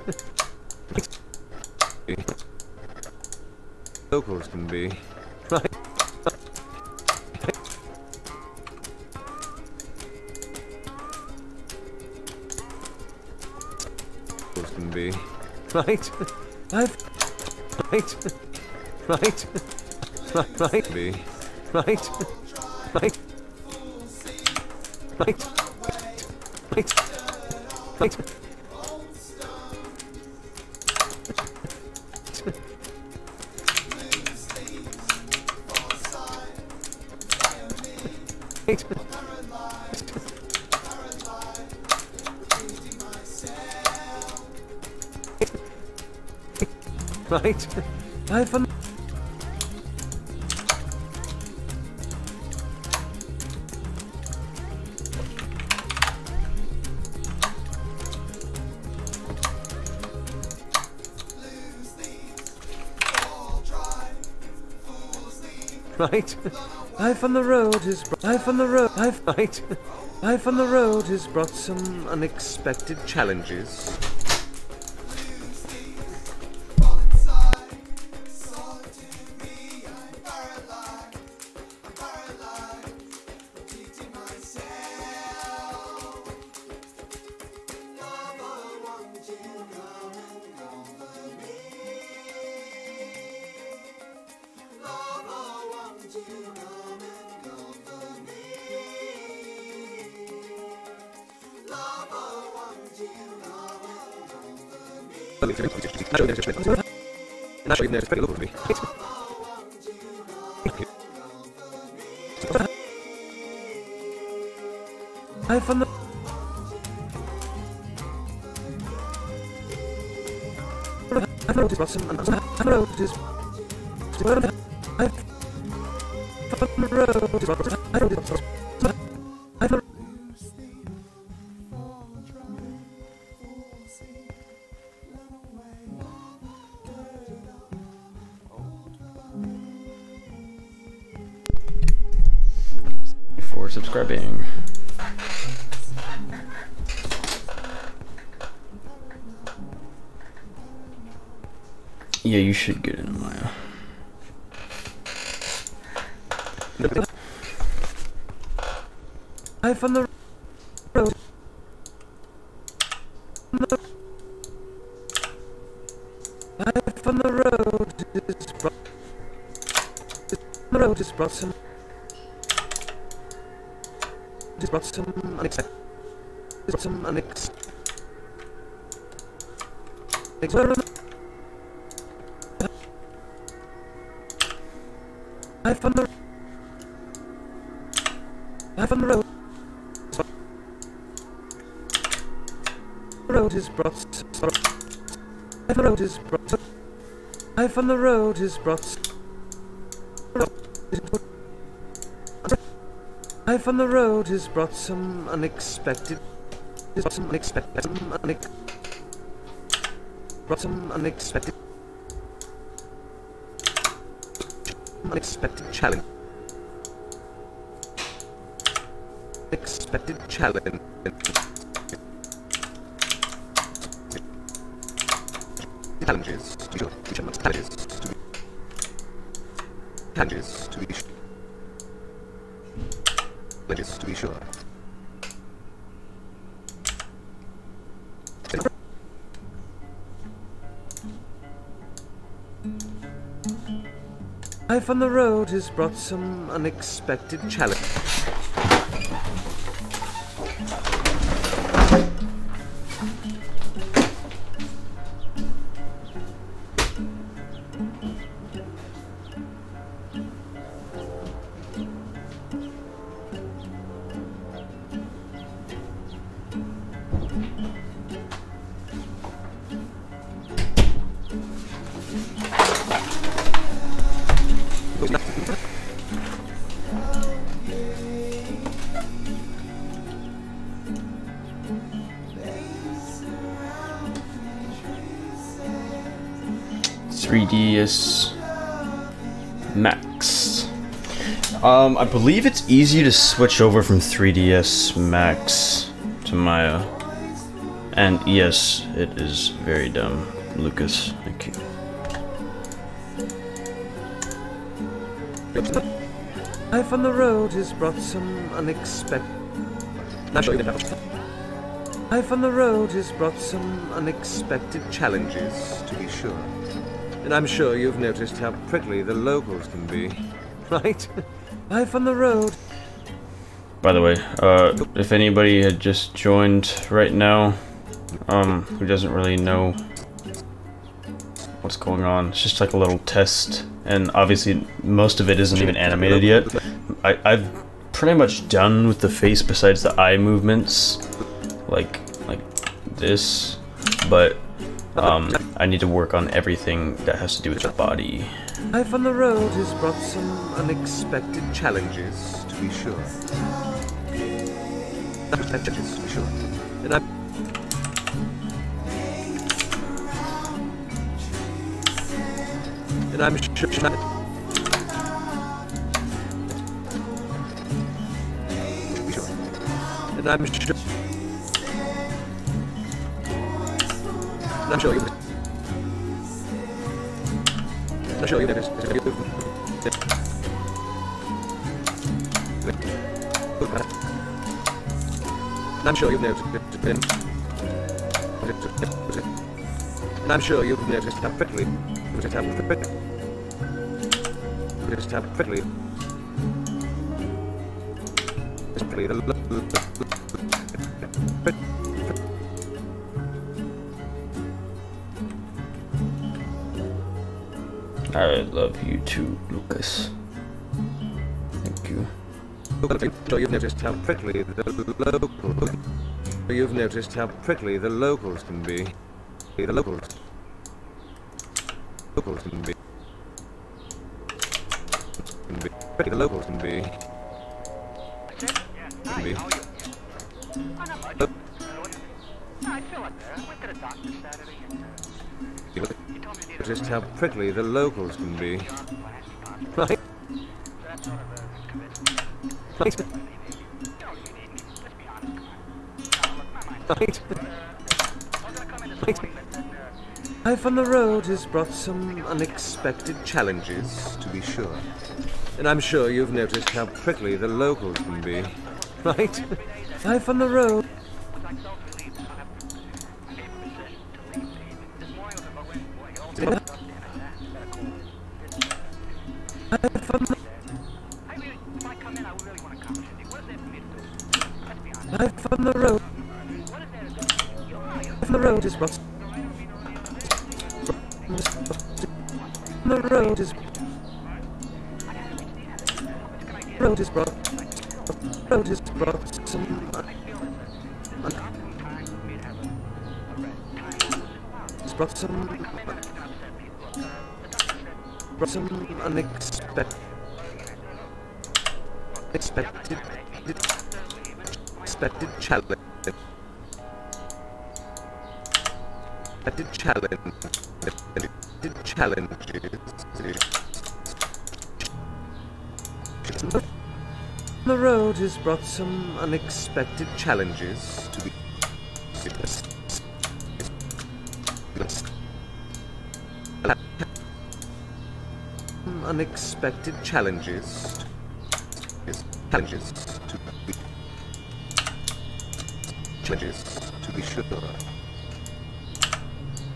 Locals can be. Right? Locals can be. Right? Right? Right? Right? Be. Right? Right? Right? Right? Right? Right? I've right. Life on the road is life on the road. Life right. Life on the road has brought some unexpected challenges. Life on the road has brought some For subscribing. Yeah, you should get into Maya. life on the road. Life on the road is brought. The road has brought some. Has brought some unexpected. Some unexpected. Life on the. Life on the road. The road is brought. Life on the road is brought. Life on the road is brought. Life on the road has brought some unexpected. Some unexpected. Brought some unexpected. Unexpected challenge. Unexpected challenge. Challenges to be sure. Challenges to be sure. Challenges to be sure. Life on the road has brought some unexpected challenge. 3ds Max. I believe it's easy to switch over from 3ds Max to Maya. And yes, it is very dumb. Lucas, thank you. Life on the road has brought some unexpected. Life on the road has brought some unexpected challenges, to be sure. And I'm sure you've noticed how prickly the locals can be, right? Life on the road. By the way, if anybody had just joined right now, who doesn't really know what's going on, it's just like a little test, and obviously most of it isn't even animated yet. I've pretty much done with the face besides the eye movements, like this, but I need to work on everything that has to do with the body. Life on the road has brought some unexpected challenges, to be sure. Challenges, to be sure. And I'm sure. And I'm sure. I'm sure you. I'm sure you noticed. I'm sure you've noticed. And I'm sure you've noticed how prickly. Noticed how prickly. Noticed how prickly. Prickly. I love you too, Lucas. Thank you. So you've noticed how prickly the locals. You've noticed how prickly the locals can be. The locals can be. Prickly the locals can be. Just how prickly the locals can be. Right? Right? Right? Right? Life on the road has brought some unexpected challenges, to be sure. And I'm sure you've noticed how prickly the locals can be. Right? Life on the road. Life on the road. From the road is brought. The road is. Road is brought. Road is brought some. It's brought some. Brought some unexpected. Expected challenge. Expected challenges. The road has brought some unexpected challenges to be. Unexpected challenges. Challenges to be. Challenges to be sure.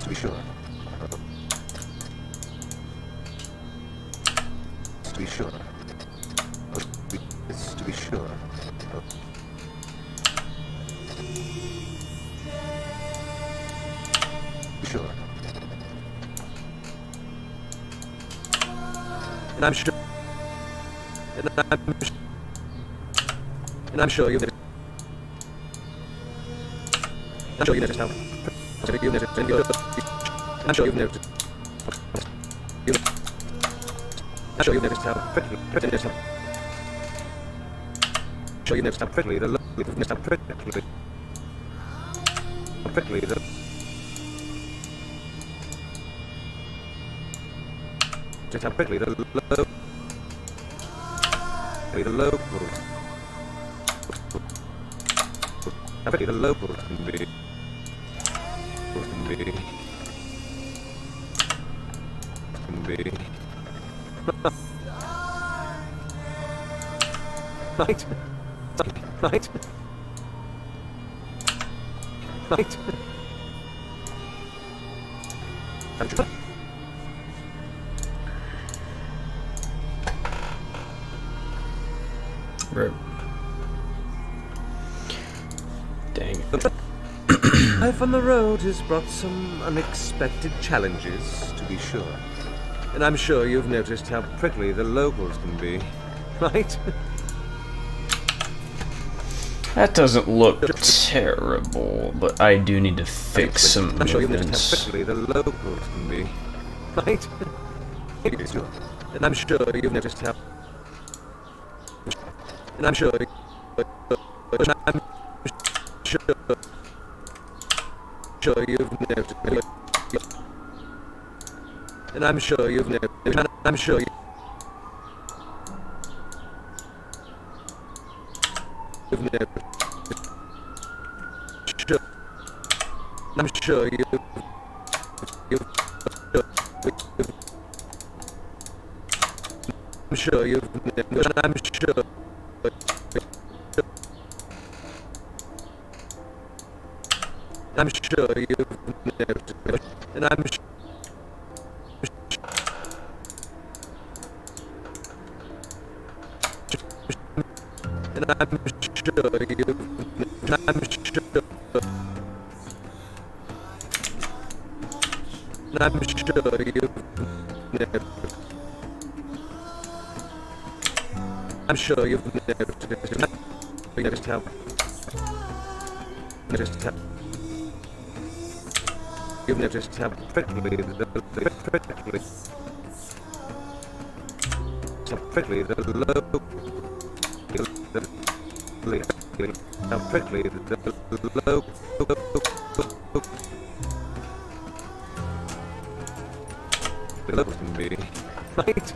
To be sure. To be sure. To be sure. Be sure. And I'm sure. And I'm sure you. I'm sure you noticed how. I'm sure you've noticed. I'm sure you've noticed how prickly. I'm sure you noticed how prickly the noticed how prickly. How prickly the. Just how prickly the low. The locals. How prickly the locals can be. Can be. Right. Right. Right. Right. Dang. Life on the road has brought some unexpected challenges, to be sure. And I'm sure you've noticed how prickly the locals can be, right? That doesn't look terrible, but I do need to fix some I'm sure you've noticed movements. how prickly the locals can be, right? And I'm sure you've noticed how. And I'm sure. I'm sure you've noticed. And I'm sure you've noticed. I'm sure you. You've noticed. Sure. I'm sure you've. I'm sure you've. I'm sure. I'm sure you've noticed. And I'm sure. And I'm sure you've. I'm sure. And I'm sure you've. I'm sure you've noticed how. Noticed how. You've noticed how prickly the prickly. How prickly the low. How prickly the low. The low can be, right?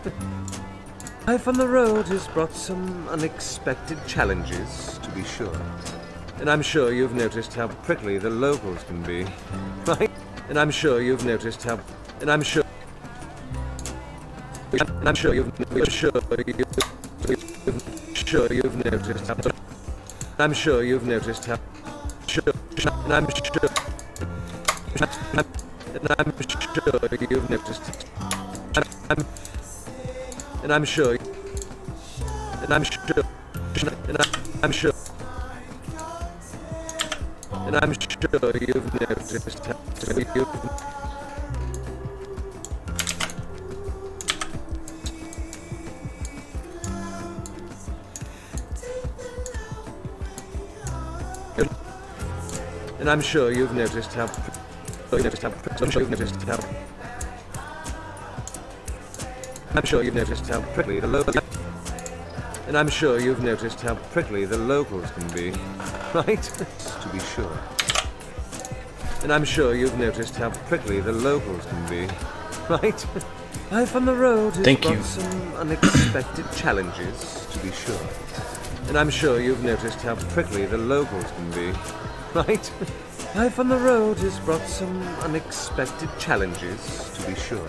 Life on the road has brought some unexpected challenges, to be sure. And I'm sure you've noticed how prickly the locals can be, right? And I'm sure you've noticed how. And I'm sure. And I'm sure you've. Sure you've noticed how. I'm sure you've noticed how. Sure. And I'm sure. And I'm sure you've noticed. I'm And I'm sure. And I'm sure. And I'm sure. And I'm sure you've noticed how you've. And I'm sure you've noticed how. I'm sure you've noticed how. I'm sure you've noticed how prickly the locals. And I'm sure you've noticed how prickly the locals can be, right? To be sure. And I'm sure you've noticed how prickly the locals can be, right? Life on the road has brought some unexpected challenges, to be sure. And I'm sure you've noticed how prickly the locals can be, right? Life on the road has brought some unexpected challenges, to be sure.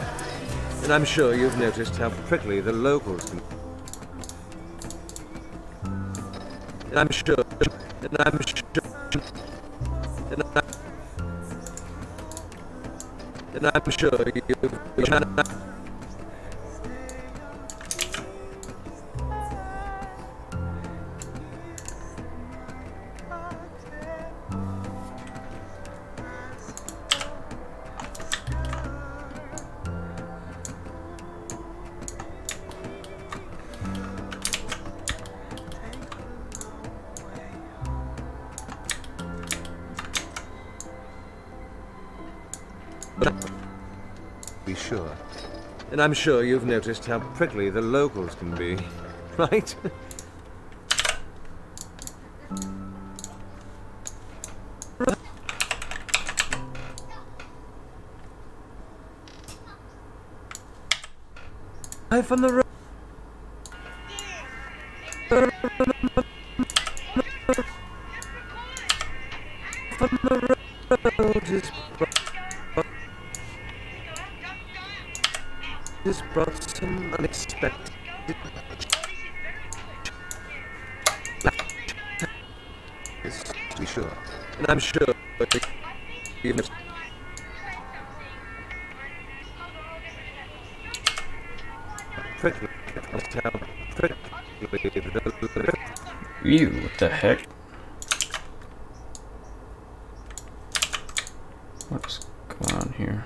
And I'm sure you've noticed how prickly the locals can be. And I'm sure, and I'm sure, and I'm sure you've. Be sure. And I'm sure you've noticed how prickly the locals can be, right? Life on the road. On the road is brought some unexpected. To be sure, and I'm sure you must. Prickly, Ew, what the heck? What's going on here?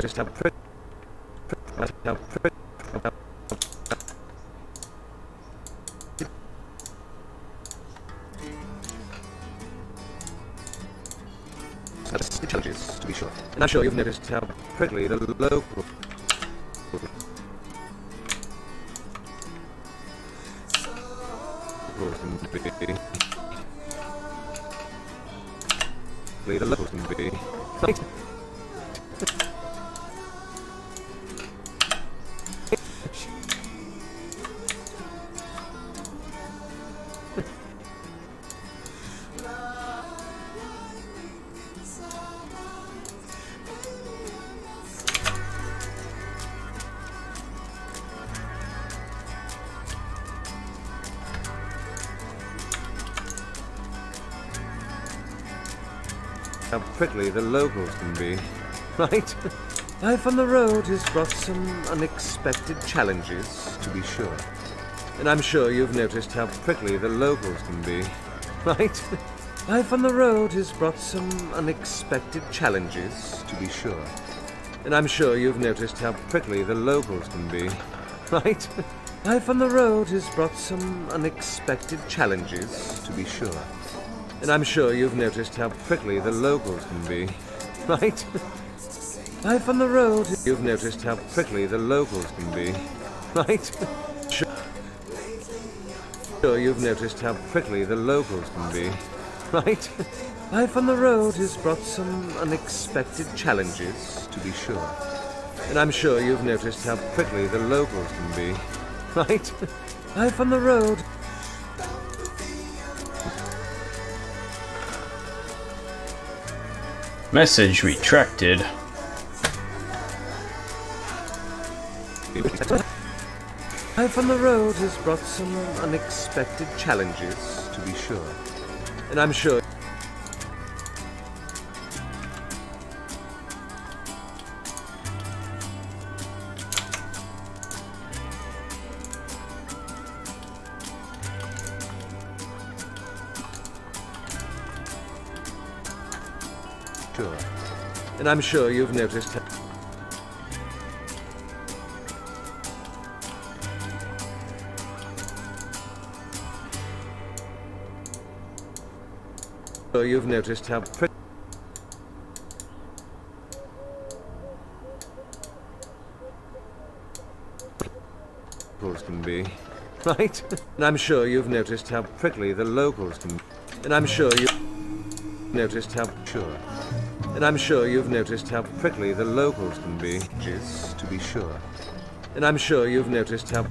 Just how prick. Challenges, to be sure. And I'm sure you've noticed how prickly the local. The locals can be. Right. How prickly the locals can be, right? Life on the road has brought some unexpected challenges, to be sure. And I'm sure you've noticed how prickly the locals can be, right? Life on the road has brought some unexpected challenges, to be sure. And I'm sure you've noticed how prickly the locals can be, right? Life on the road has brought some unexpected challenges, to be sure. And I'm sure you've noticed how prickly the locals can be, right? Life on the road, you've noticed how prickly the locals can be, right? Sure you've noticed how prickly the locals can be, right? Life on the road has brought some unexpected challenges, to be sure. And I'm sure you've noticed how prickly the locals can be, right? Life on the road. Message retracted. Life on the road has brought some unexpected challenges, to be sure. And I'm sure. sure. And I'm sure you've noticed how pretty can be, right? And I'm sure you've noticed how prickly the locals can be. And I'm sure you've noticed how sure. And I'm sure you've noticed how prickly the locals can be, is to be sure. And I'm sure you've noticed how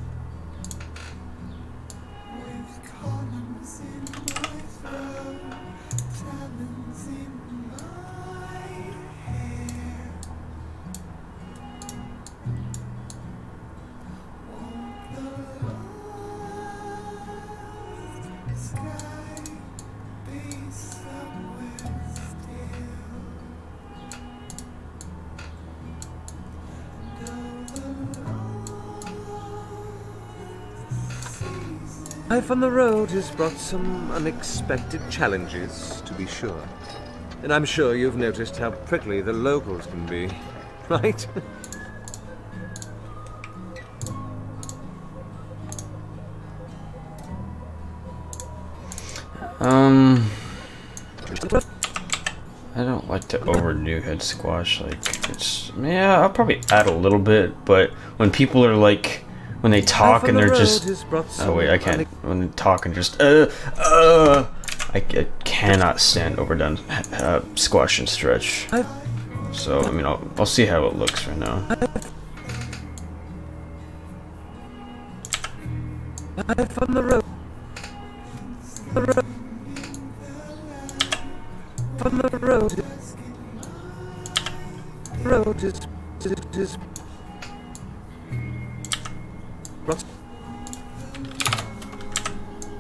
life on the road has brought some unexpected challenges, to be sure. And I'm sure you've noticed how prickly the locals can be, right? I don't like to overdo head squash. Like, it's, yeah, I'll probably add a little bit, but when people are like, when they talk and they're just, oh wait, I can't, when they talk and just, I cannot stand overdone squash and stretch. So, I mean, I'll see how it looks right now. Life on the road. On the road. Road is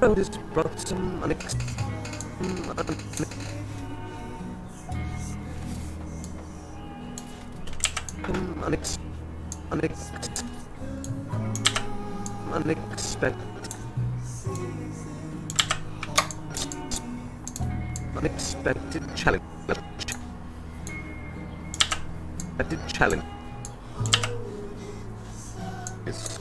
road is brought some unexpected challenge. Challenge. Yes.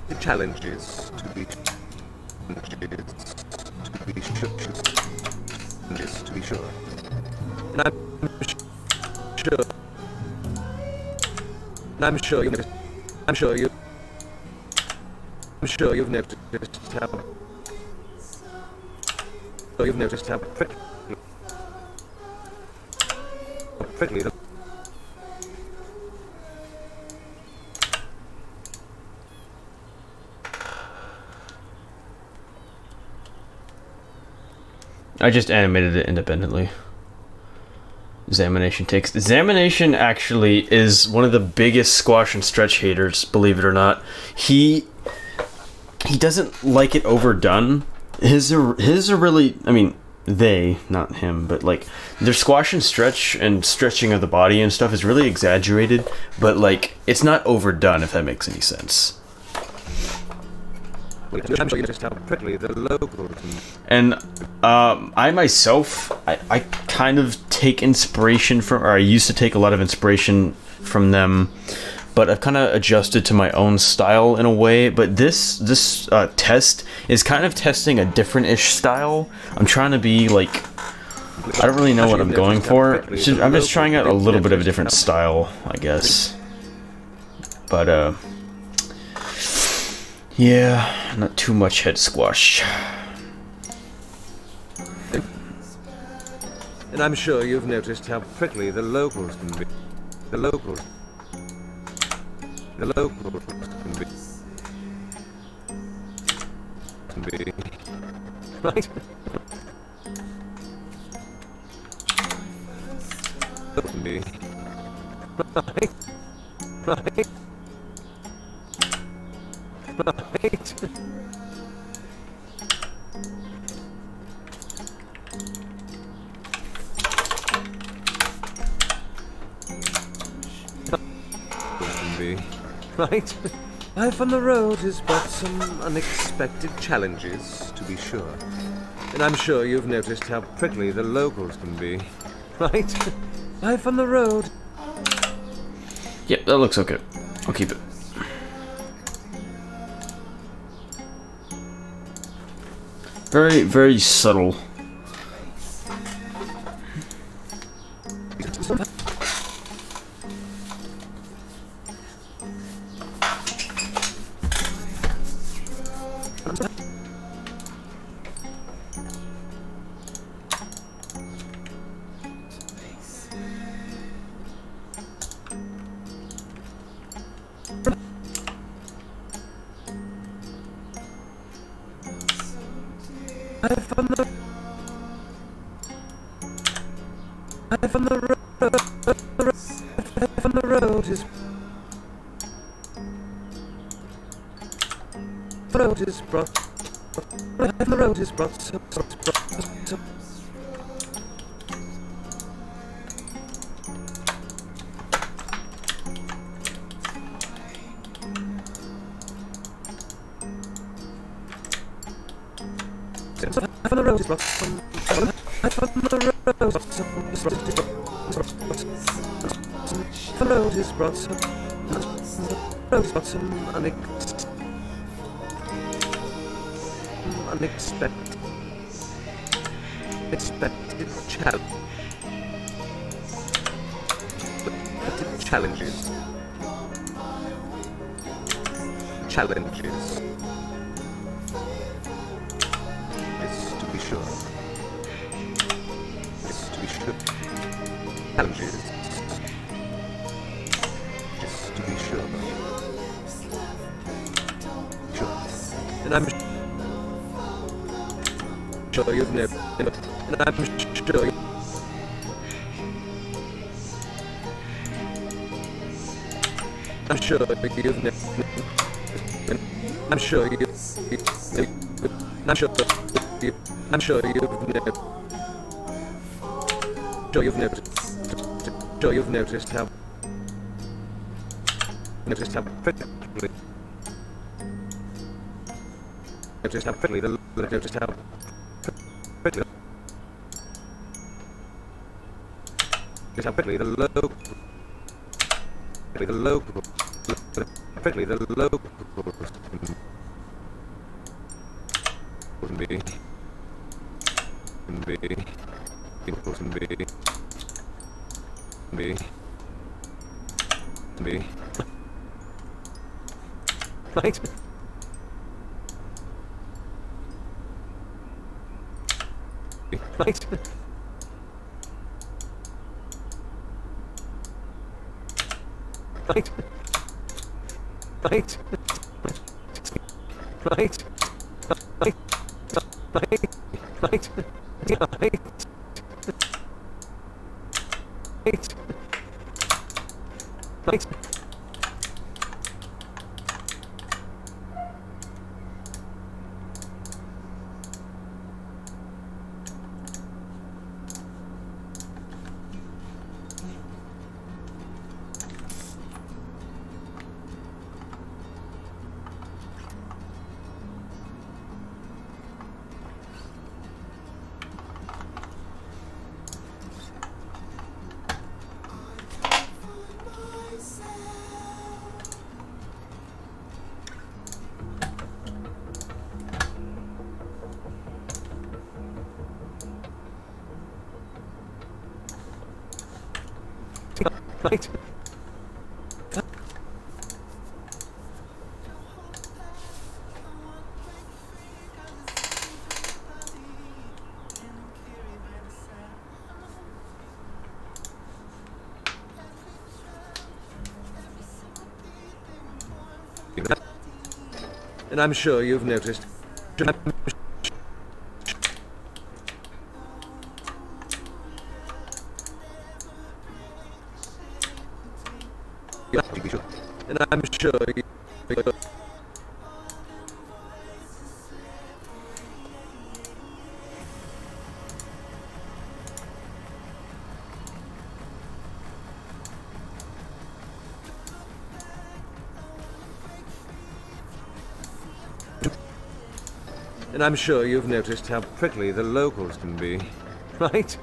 The challenges to be sure. And I'm sure you've noticed how prickly the I just animated it independently. Examination actually is one of the biggest squash and stretch haters, believe it or not. He doesn't like it overdone. His are really, I mean, they, not him, but like their squash and stretch and stretching of the body and stuff is really exaggerated, but like it's not overdone, if that makes any sense. I'm sure you noticed how prickly the locals. And I myself, I kind of take inspiration from, or I used to take a lot of inspiration from them, but I've kind of adjusted to my own style in a way. But this test is kind of testing a different-ish style. I'm trying to be like, I don't really know what I'm going for. I'm just trying out a little bit of a different style, I guess. But yeah, not too much head squash. And I'm sure you've noticed how prickly the locals can be. The locals can be. Right? Can be. Right? Right? Right? Can be. Right? Life on the road has brought some unexpected challenges, to be sure. And I'm sure you've noticed how prickly the locals can be, right? Life on the road. Yep, that looks okay. I'll keep it. Very, very subtle. Life on the Life on the road. Life on the road is brought. Life on the road is brought. Life on the road is brought. Life on the road is brought. Road is brought some unexpected challenges. Yes, to be sure. Yes, to be sure. Challenges. Yes, to be sure. Sure. And I'm sure you've never. And I'm sure. I'm sure you've never. I'm sure you. I'm sure. I'm sure you've never. Sure you've noticed. Sure you've noticed how. Noticed how prickly. Noticed how prickly the. Noticed how prickly. Noticed how prickly the local. Prickly the local. Prickly the local. Can be. Can be. Can be. Can be. Can be. Right? Right? Right? Right? Right? Right? Right? Right? Right? Right? Right? Right? And I'm sure you've noticed. And I'm sure you. And I'm sure you've noticed how prickly the locals can be, right?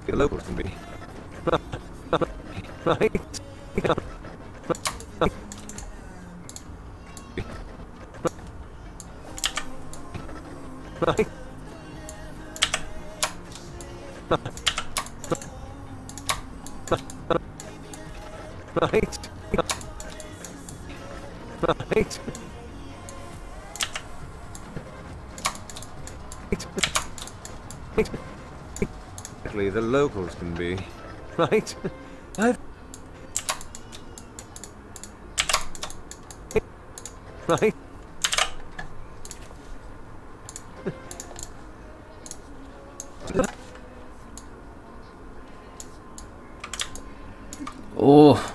The locals can be. Right? Right? Right? Right? Exactly, the locals can be. Right? I've... Right? Oh,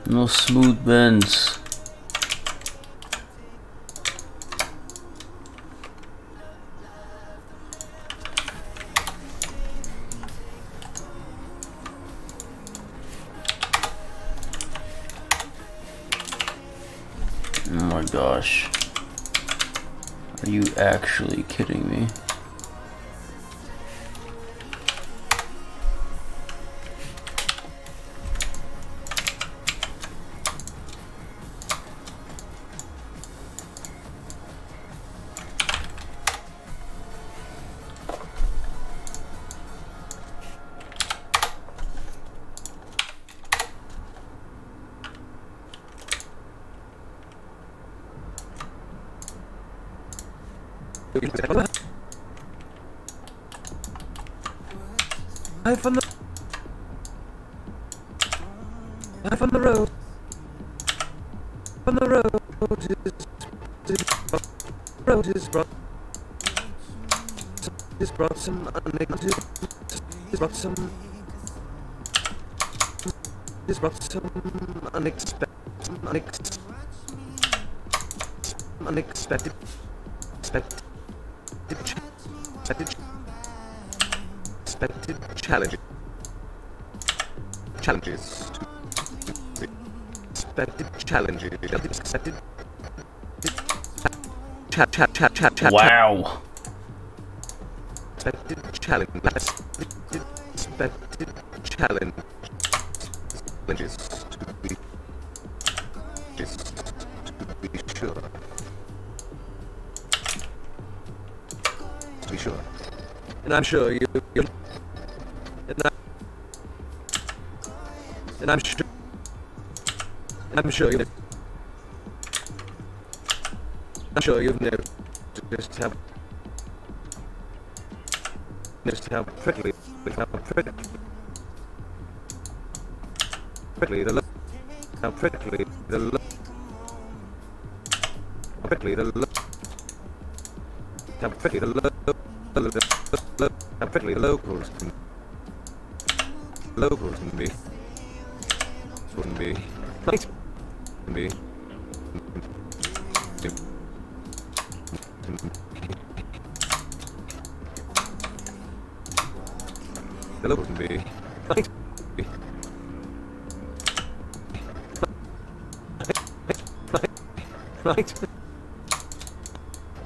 no smooth bends. Oh my gosh. Are you actually kidding me? Life on the road. On the road is brought some unexpected challenges. Wow. Expected challenges to be sure. To be sure. And I'm sure you've noticed how prickly the locals can be. Wouldn't be. Right? Can be. The locals can be. Right? Right?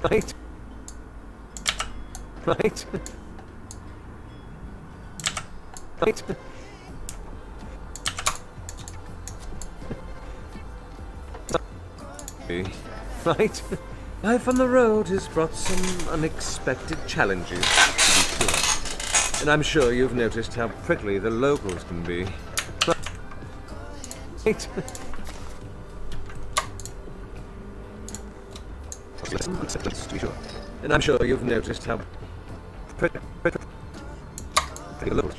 Right? Right? Right? Right? Life on the road has brought some unexpected challenges, to be sure. And I'm sure you've noticed how prickly the locals can be. Right? To be sure. And I'm sure you've noticed how prickly the locals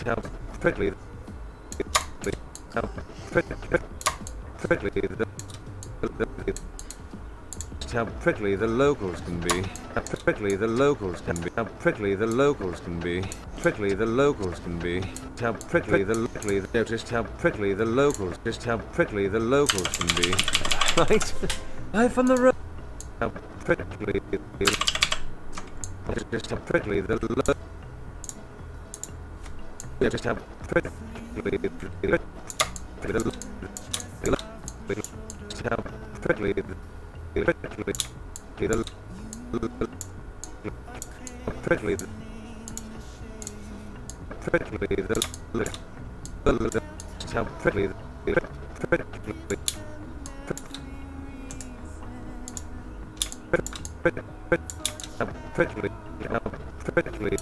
how prickly how prickly the locals can be. How prickly the locals can be. How prickly the locals can be. Prickly the locals can be. How prickly the noticed how prickly the locals. Just how prickly the locals can be. Right? Life on the road. How prickly. Just how prickly the locals. Just how prickly noticed how prickly the prickly the prickly the prickly the how prickly the prickly how prickly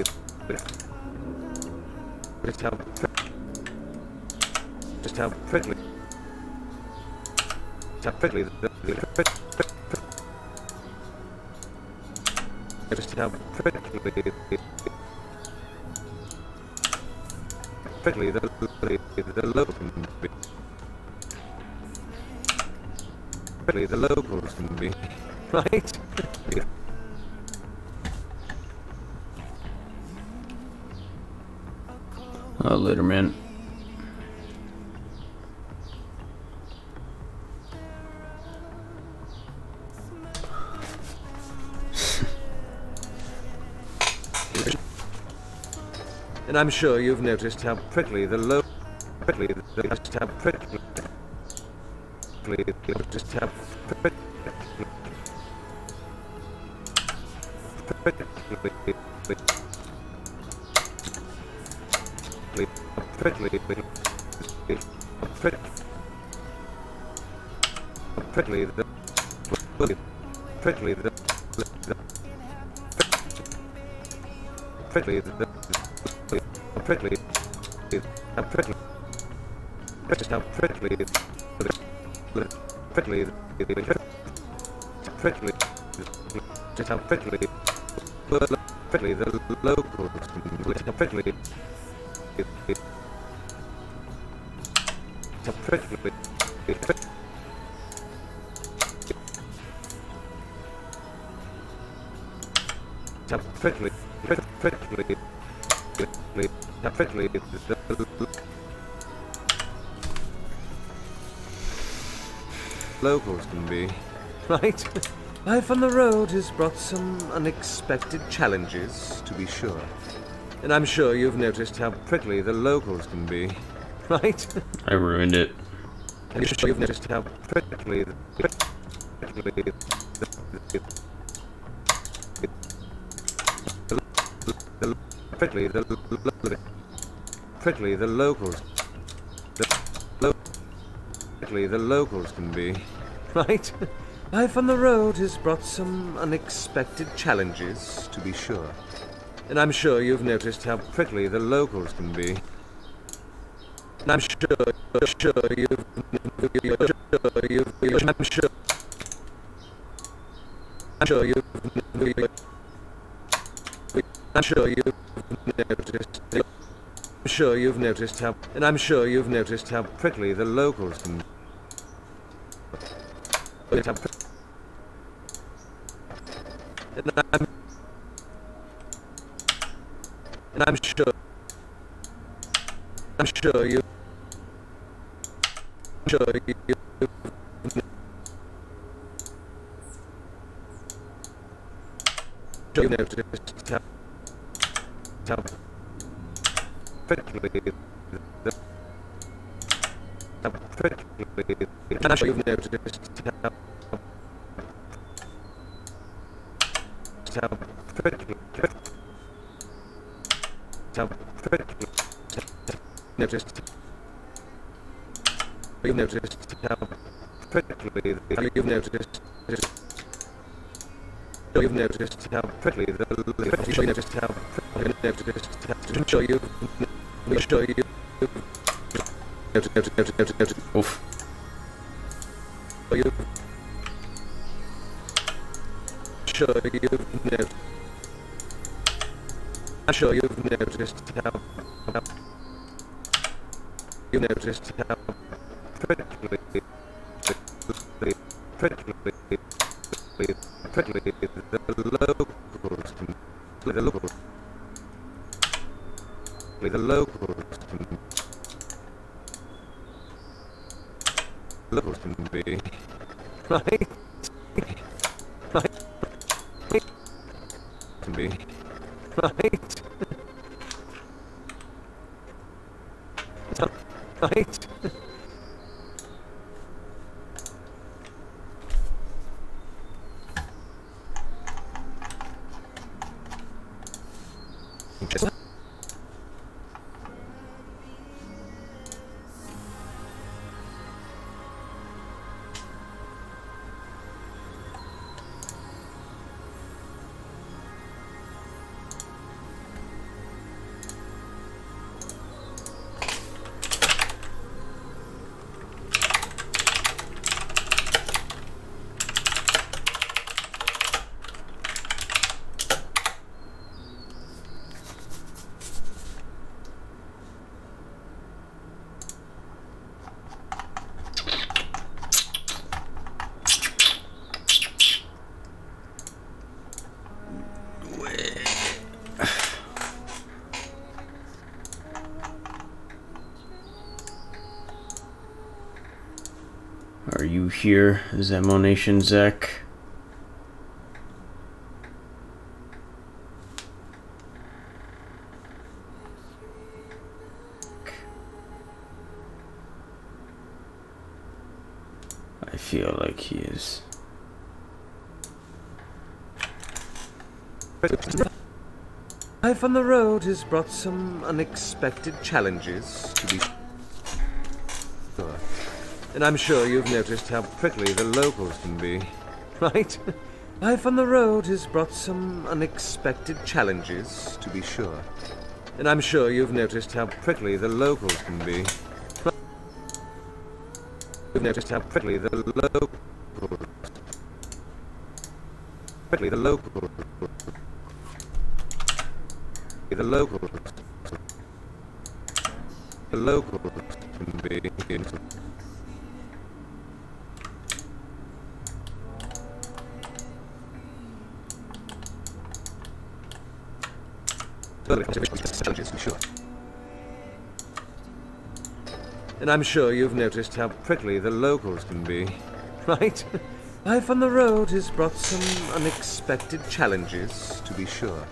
just how prickly how prickly the just how prickly the local can be. Prickly the locals can be, right? Oh, later, man. And I'm sure you've noticed how prickly the prickly the just how prickly just how prickly prickly the prickly the prickly the prickly how prickly just how prickly prickly prickly just how prickly prickly the locals how prickly how prickly how prickly prickly how prickly the locals can be, right? Life on the road has brought some unexpected challenges, to be sure. And I'm sure you've noticed how prickly the locals can be, right? I ruined it. I'm sure you've noticed how prickly the prickly the locals prickly the locals can be, right? Life on the road has brought some unexpected challenges, to be sure. And I'm sure you've noticed how prickly the locals can be. And I'm sure you've noticed how, and I'm sure you've noticed how prickly the locals can be. And I'm sure you noticed how prickly the prickly and I'm sure you've noticed how prickly how prickly noticed you've noticed how prickly you've noticed how prickly the you've noticed how I'm sure you've Oof. I'm sure you've noticed how you've noticed how prickly the locals can the locals can be, right? Can be, right? Right? here. Zemonation Zek. I feel like he is. Life on the road has brought some unexpected challenges, to be sure. And I'm sure you've noticed how prickly the locals can be, right? Life on the road has brought some unexpected challenges, to be sure. And I'm sure you've noticed how prickly the locals can be. You've noticed how prickly the locals... Prickly the locals... The locals can be. Challenges, sure. And I'm sure you've noticed how prickly the locals can be, right? Life on the road has brought some unexpected challenges, to be sure.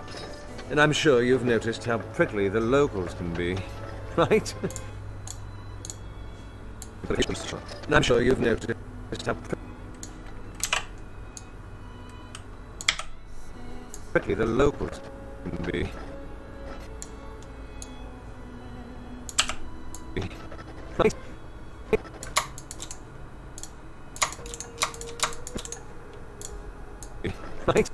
And I'm sure you've noticed how prickly the locals can be, right? And I'm sure you've noticed how prickly the locals can be. Right? Right?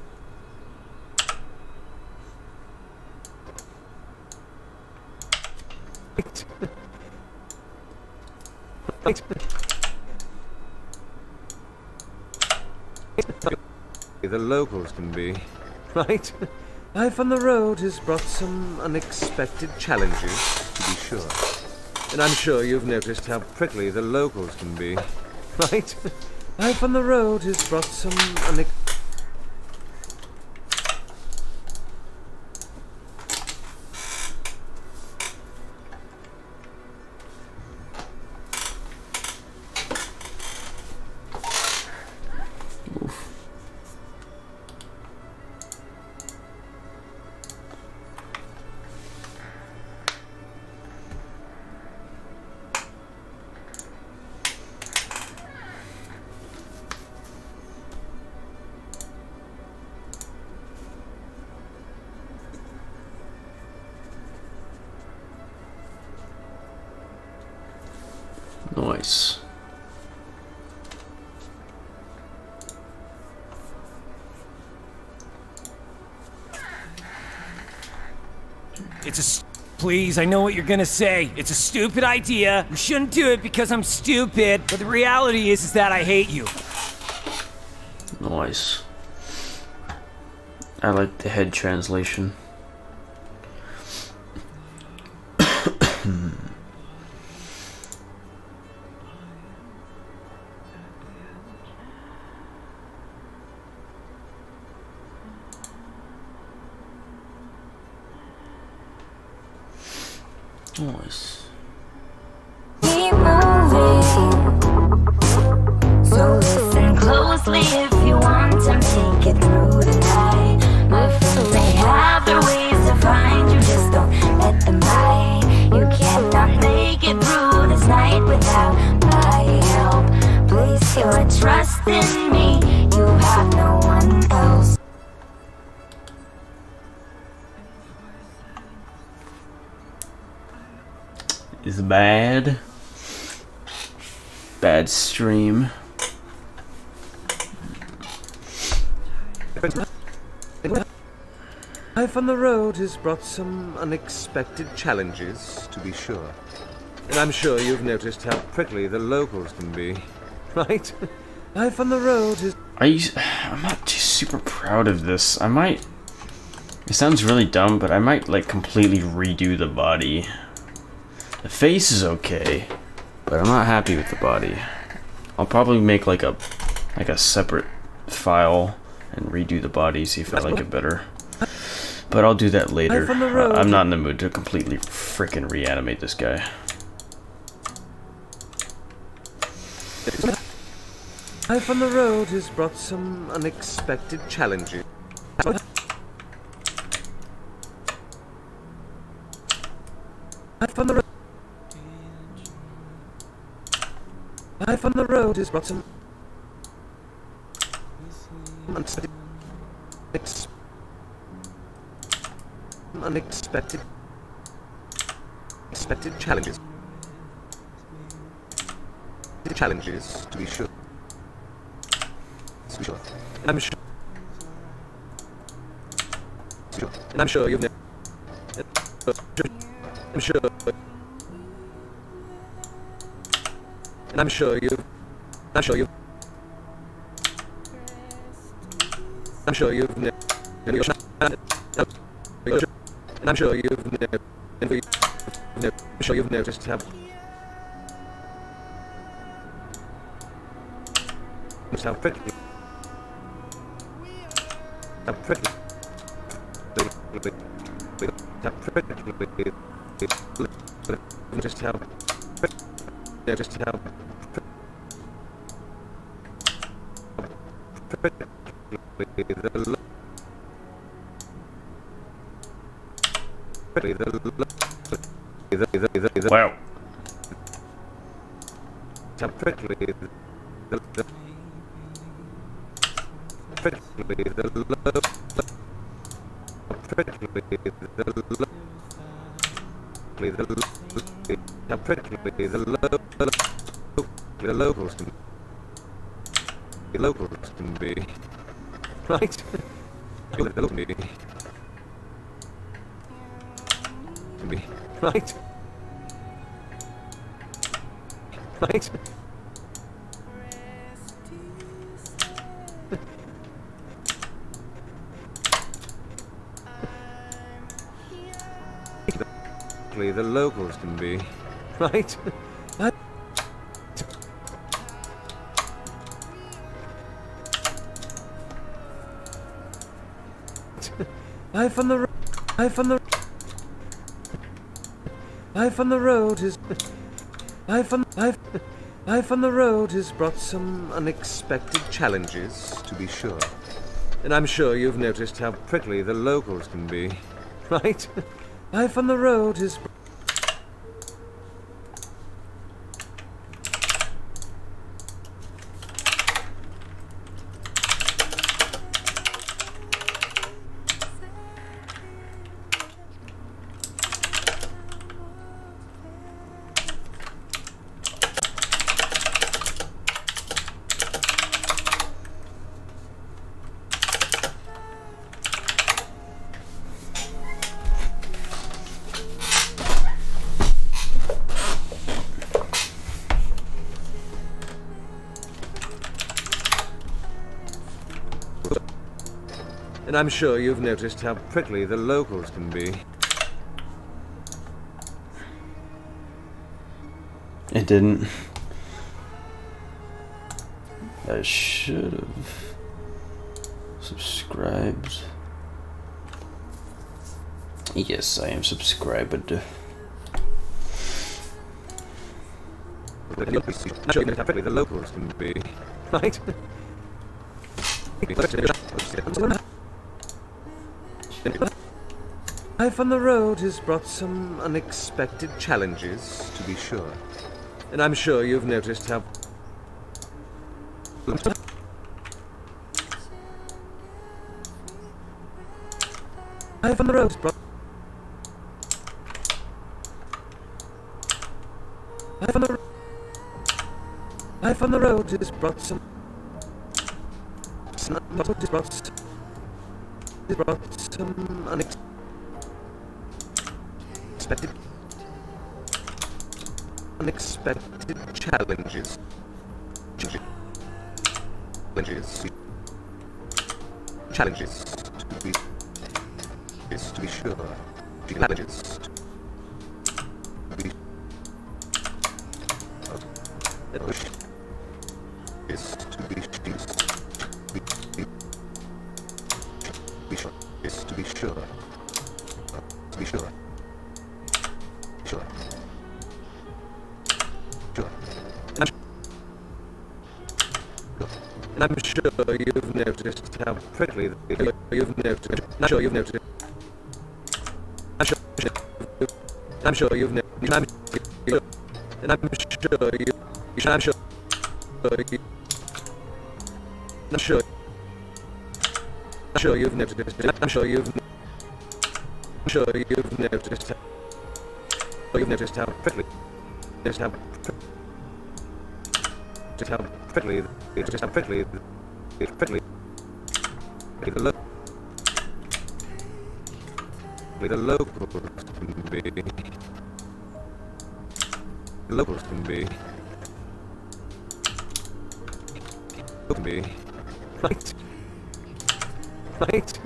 Right. The locals can be, right? Life on the road has brought some unexpected challenges, to be sure. And I'm sure you've noticed how prickly the locals can be, right? Life on the road has brought some unexpected... Nice. Please, I know what you're gonna say. It's a stupid idea. You shouldn't do it because I'm stupid. But the reality is that I hate you. Nice. I like the head translation. Nice. Keep moving. So listen closely if you want to make it through the night. My friends, they have their ways to find you, just don't let them bite. You cannot make it through this night without my help. Place your trust in me, you have no one else. Is bad. Bad stream. Life on the road has brought some unexpected challenges, to be sure. And I'm sure you've noticed how prickly the locals can be, right? Life on the road is... I'm not too super proud of this. I might... It sounds really dumb, but I might like completely redo the body. The face is okay, but I'm not happy with the body. I'll probably make like a separate file and redo the body, see if I like it better. But I'll do that later. I'm not in the mood to completely freaking reanimate this guy. Life on the road has brought some unexpected challenges. Life on the road. Life on the road has brought some unexpected challenges. Challenges, to be sure. And I'm sure. And I'm sure you've never. I'm sure. And I'm sure you've. I'm sure you've. I'm sure you've never. And I'm sure you've never. I'm sure you've noticed how. How prickly. How prickly. How prickly. Just how. Just how. Wow. How prickly. The locals can be right. The locals can be right. Right. The locals can be right. Life on the road. Life on the. Life on the road is. Life on the road has brought some unexpected challenges, to be sure. And I'm sure you've noticed how prickly the locals can be, right? Life on the road is. And I'm sure you've noticed how prickly the locals can be. It didn't. I should have subscribed. Yes, I am subscribed. I'm sure you know how prickly the locals can be, right? Life on the road has brought some unexpected challenges, to be sure. And I'm sure you've noticed how. Life on the road has brought. Life on the road has brought some. Has brought some unexpected challenges. Challenges to be sure. Challenges to be sure. To be sure. Sure. Sure. Sure. And I'm sure you've noticed how prickly you've noticed. I'm sure you've noticed. I'm sure you've noticed. And I'm sure you. I'm sure. I'm sure. I'm sure you've noticed. I'm sure you've. I'm sure you've noticed. You've noticed how prickly. Just how. Just how prickly. Just how prickly. Prickly. The locals can be. The locals can be. Can be. Right. Right.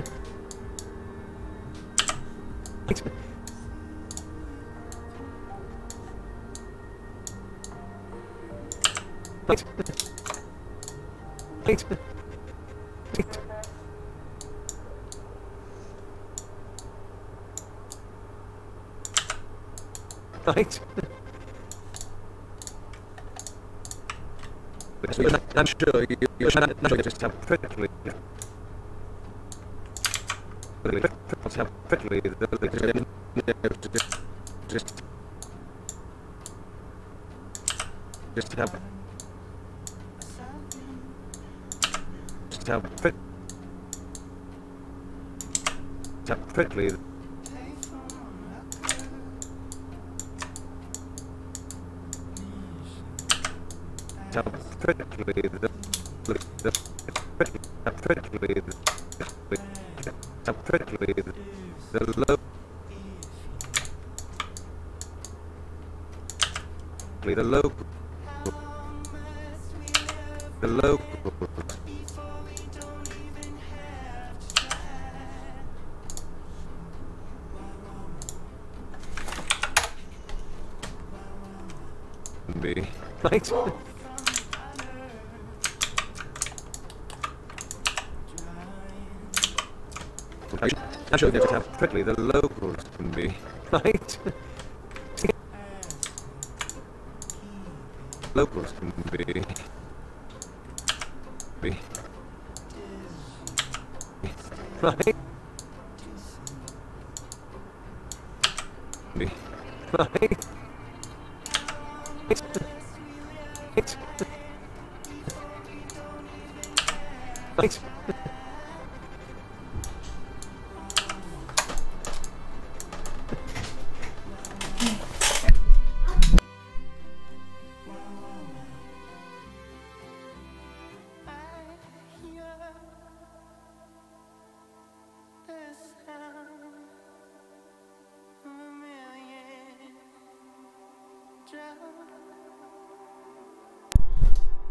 Right. Right. Right. Right. I'm sure you're not just how prickly. How prickly just how prickly how prickly the local be right. I'm sure that's how prickly the locals can be, right? Locals can be. Right? Be. Right? Right?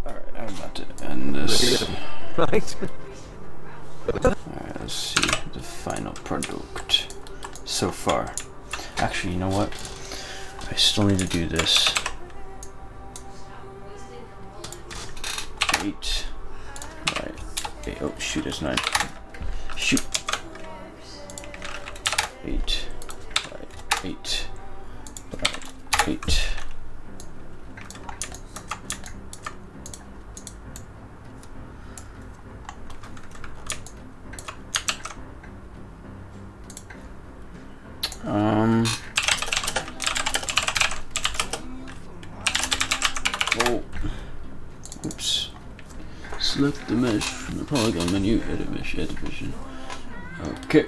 Alright, I'm about to end this. Right? Alright, let's see the final product so far. Actually, you know what? I still need to do this. 8. Right. 8. Oh, shoot, it's 9. Shoot. 8. Right. 8. Right. 8. Oh, oops. Select the mesh from the polygon menu, edit mesh, edit vision. Okay.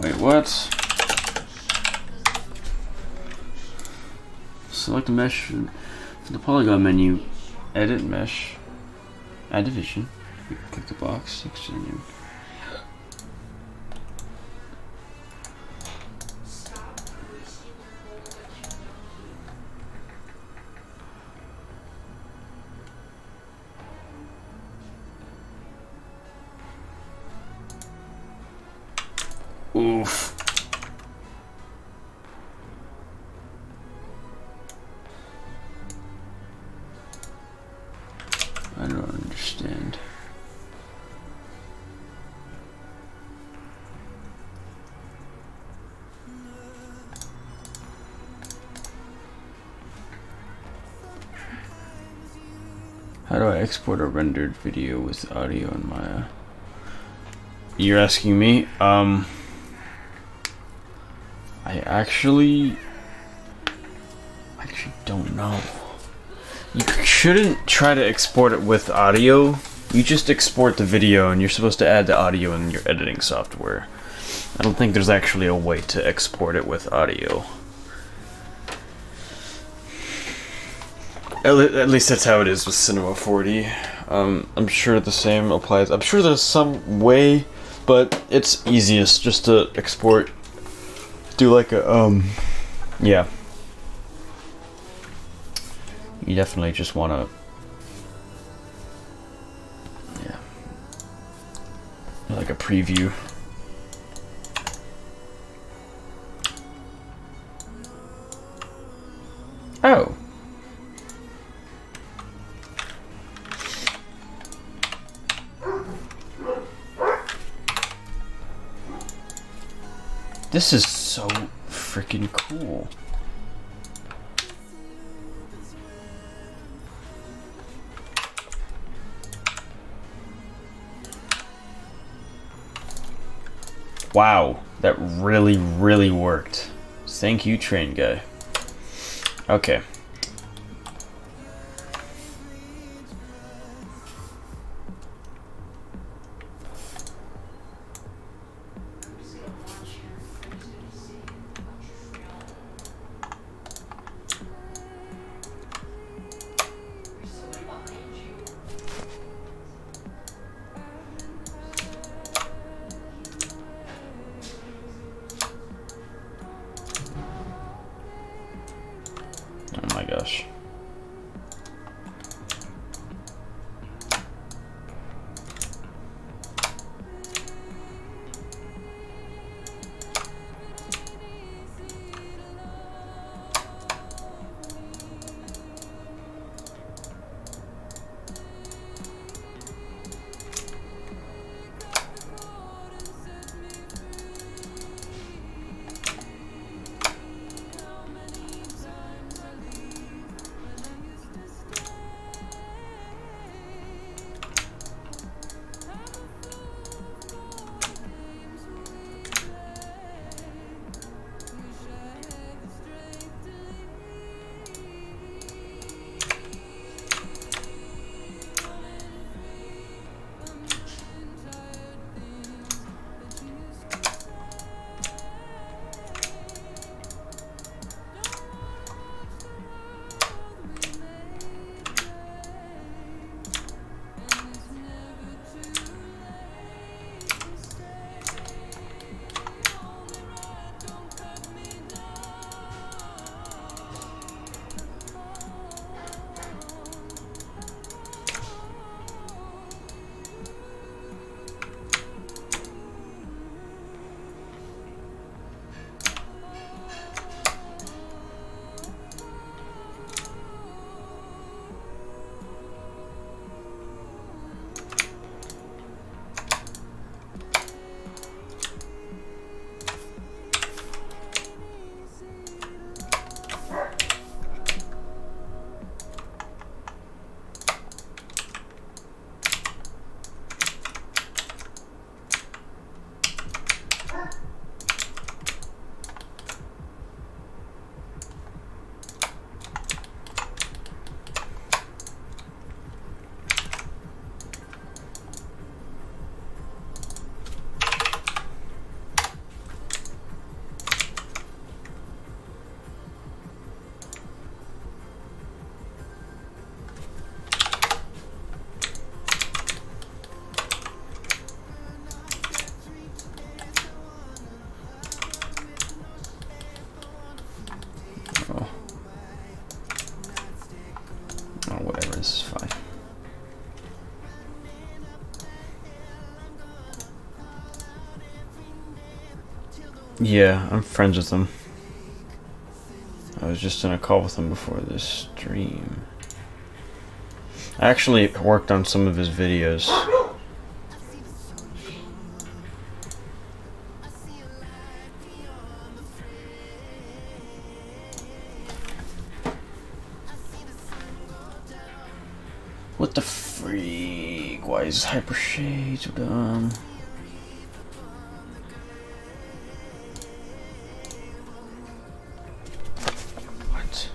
Wait, what? Select the mesh from the polygon menu, edit mesh, add division. Click the box next to the new. Oof. I don't understand. How do I export a rendered video with audio in Maya? You're asking me? I actually don't know. You shouldn't try to export it with audio. You just export the video and you're supposed to add the audio in your editing software. I don't think there's actually a way to export it with audio. At least that's how it is with Cinema 4D. I'm sure the same applies. I'm sure there's some way, but it's easiest just to export. Do like a, yeah. You definitely just want to, yeah, like a preview. Oh. This is so freaking cool. Wow, that really, really worked. Thank you, train guy. Okay. Oh my gosh. Yeah, I'm friends with him. I was just in a call with him before this stream. I actually worked on some of his videos. What the freak? Why is Hypershade so dumb? What?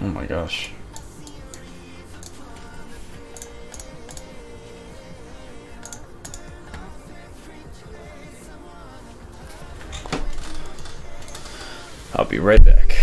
Oh my gosh. I'll be right back.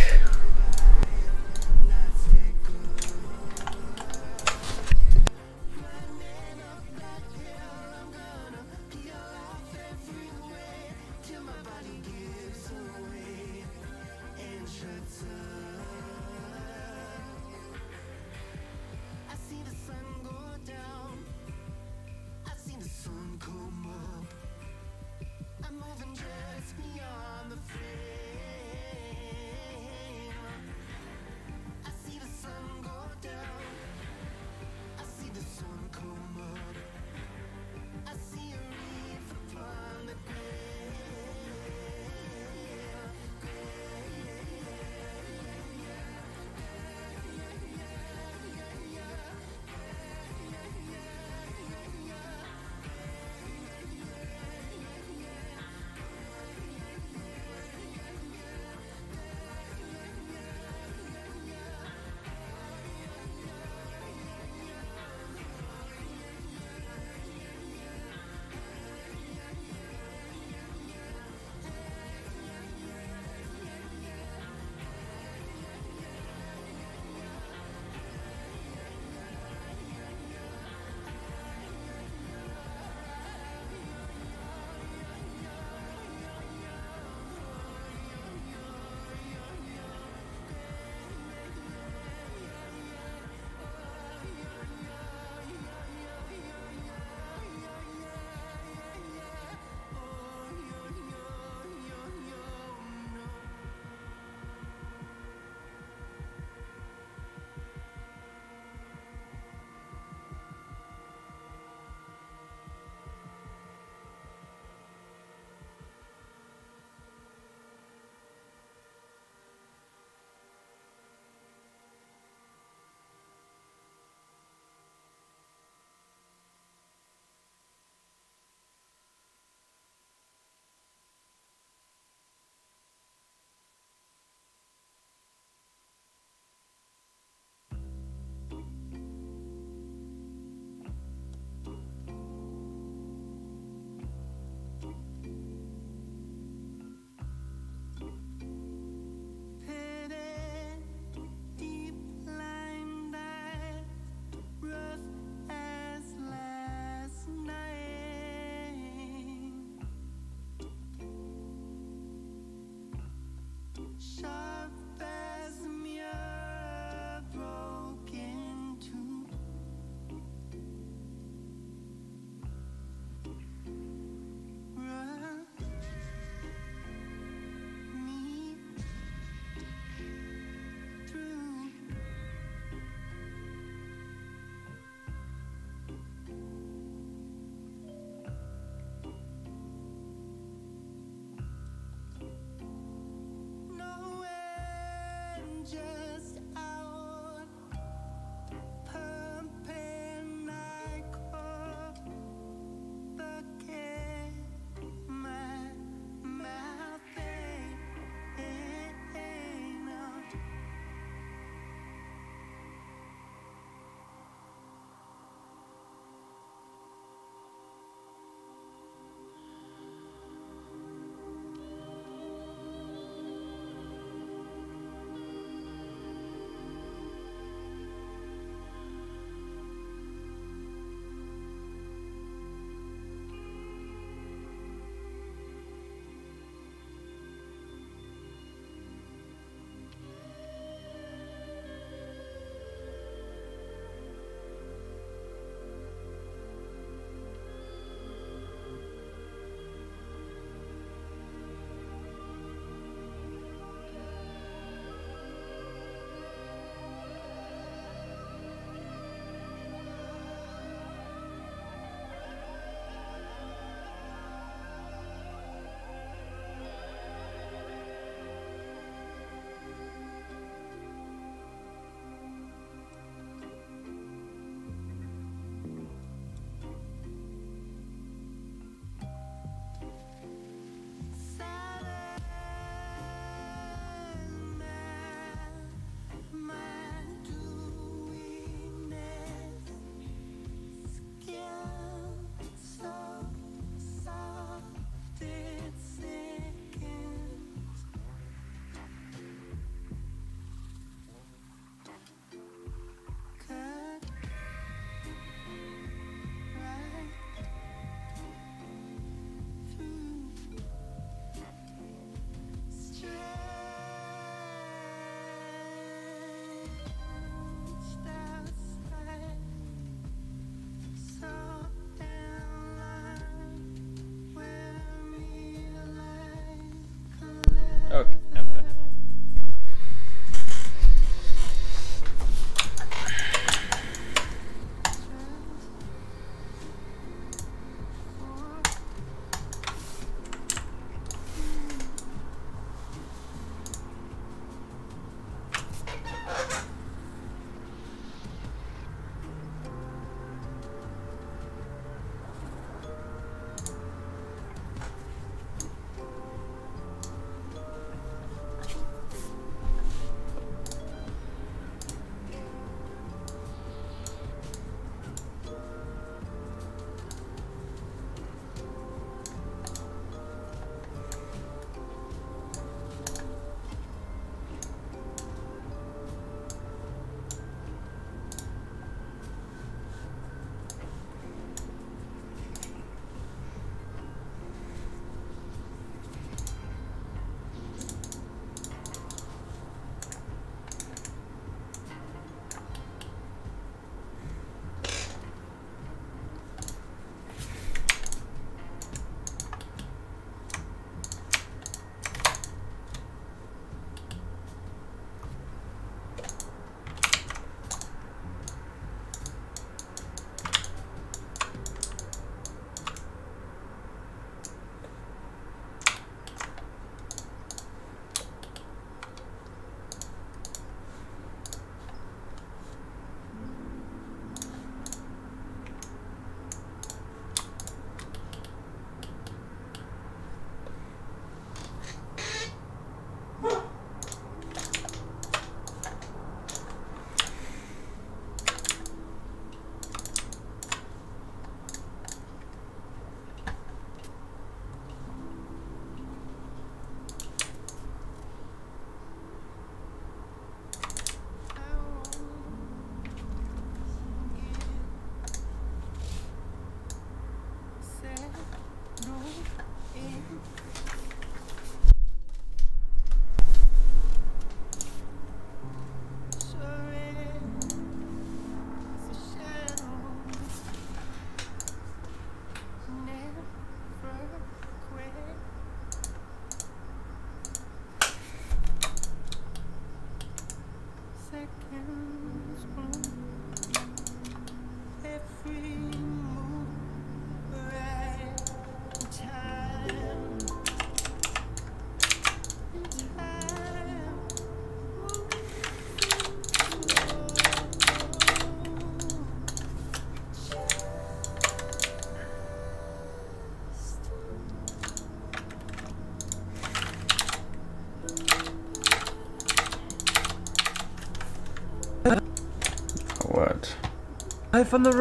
Life on the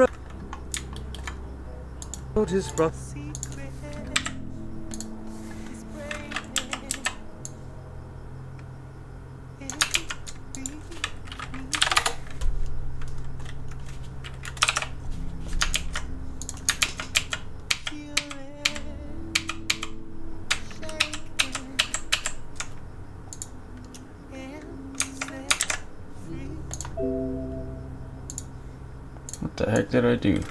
road is brought. What the heck did I do?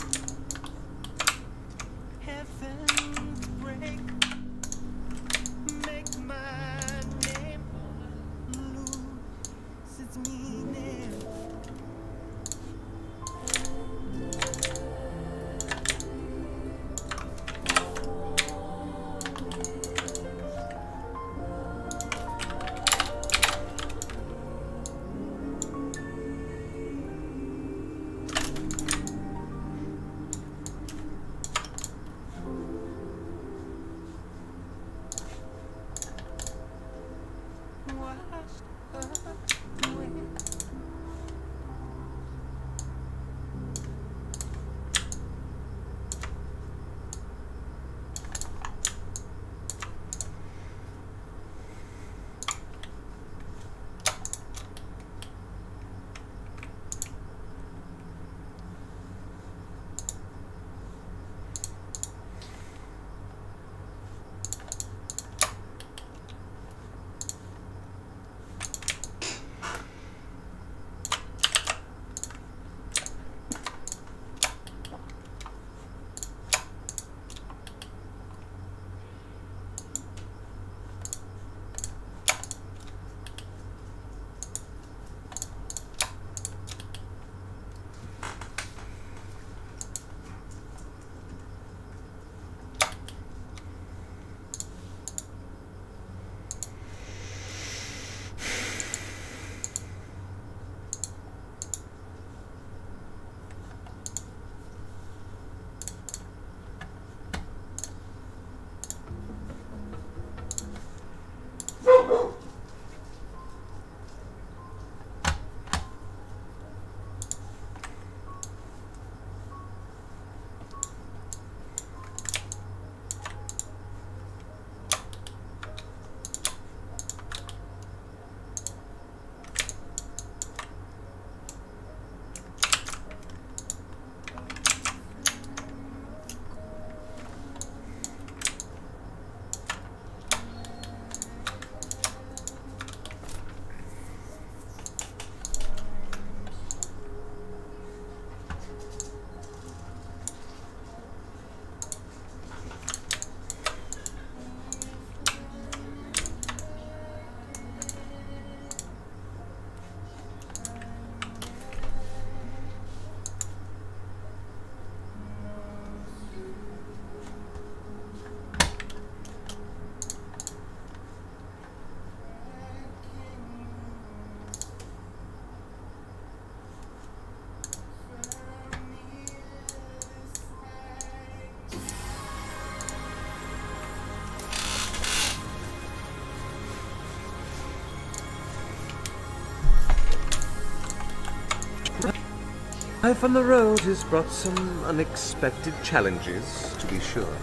Life on the road has brought some unexpected challenges, to be sure.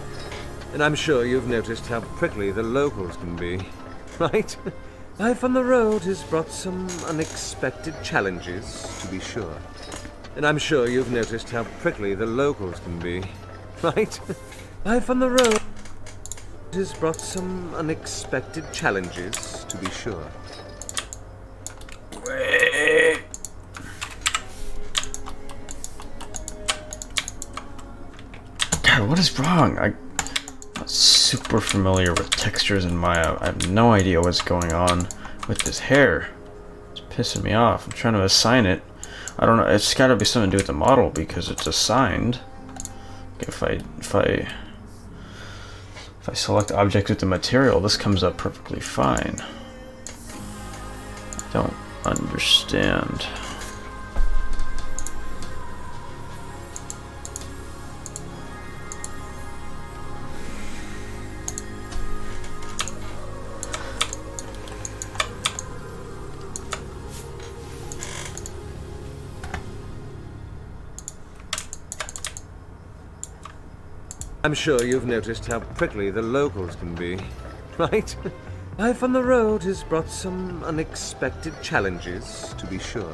And I'm sure you've noticed how prickly the locals can be, right? Life on the road has brought some unexpected challenges, to be sure. And I'm sure you've noticed how prickly the locals can be, right? Life on the road has brought some unexpected challenges, to be sure. God, what is wrong? I'm not super familiar with textures in Maya. I have no idea what's going on with this hair. It's pissing me off. I'm trying to assign it. I don't know. It's got to be something to do with the model because it's assigned. If I select object with the material, this comes up perfectly fine. I don't understand. I'm sure you've noticed how prickly the locals can be, right? Life on the road has brought some unexpected challenges, to be sure.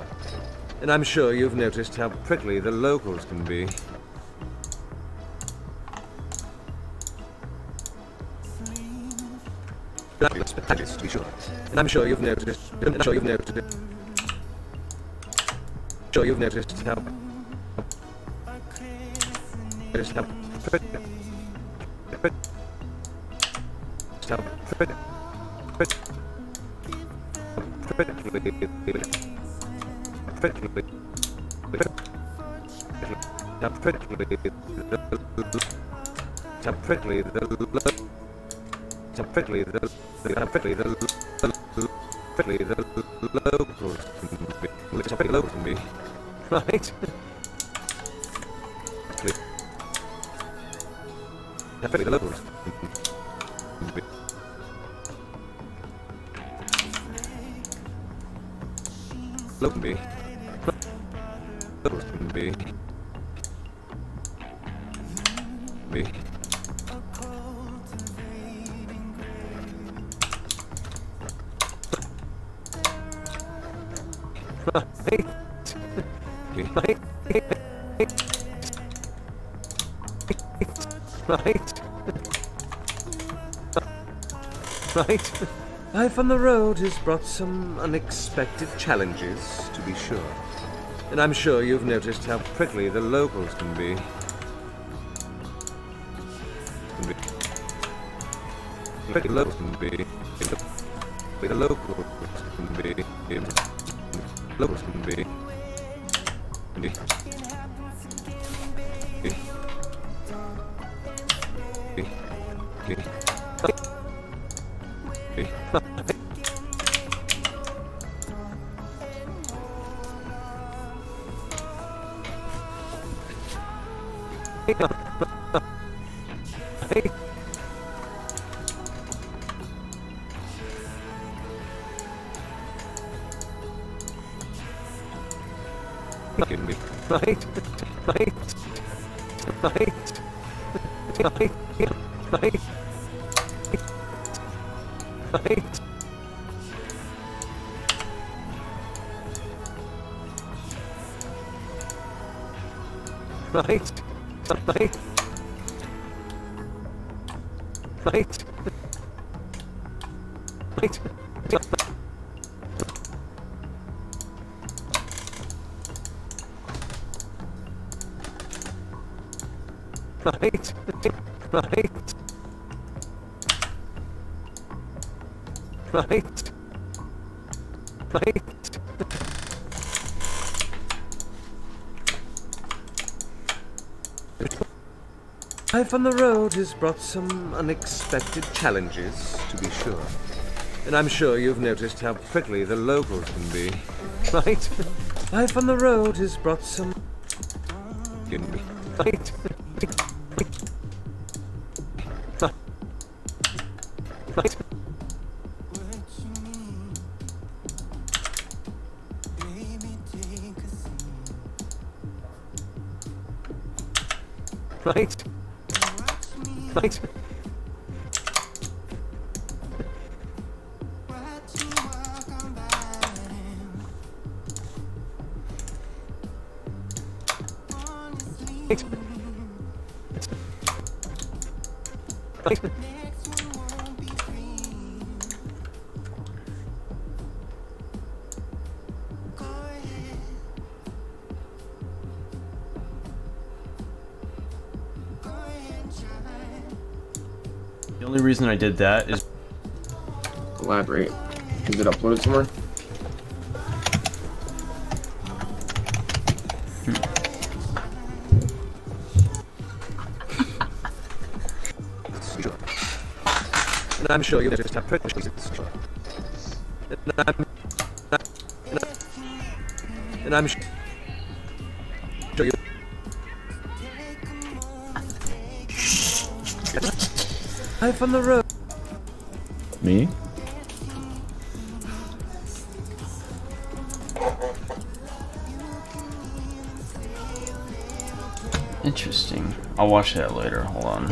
And I'm sure you've noticed how prickly the locals can be. To be sure. And I'm sure you've noticed. I'm sure you've noticed. Sure you've noticed how. Noticed how. Prickly the locals can be, right? How prickly the locals can be. Locals can be. Right. Life on the road has brought some unexpected challenges, to be sure. And I'm sure you've noticed how prickly the locals can be. Prickly locals can be. The locals can be. Locals can be. Life on the road has brought some unexpected challenges, to be sure. And I'm sure you've noticed how prickly the locals can be, right? Life on the road has brought some. Right. Right. Right. Right. Right. The only reason I did that is Elaborate. Is it uploaded somewhere? And I'm sure you noticed how prickly it is. And I'm sure you. Life on the road. Me? interesting. interesting. I'll watch that later. Hold on.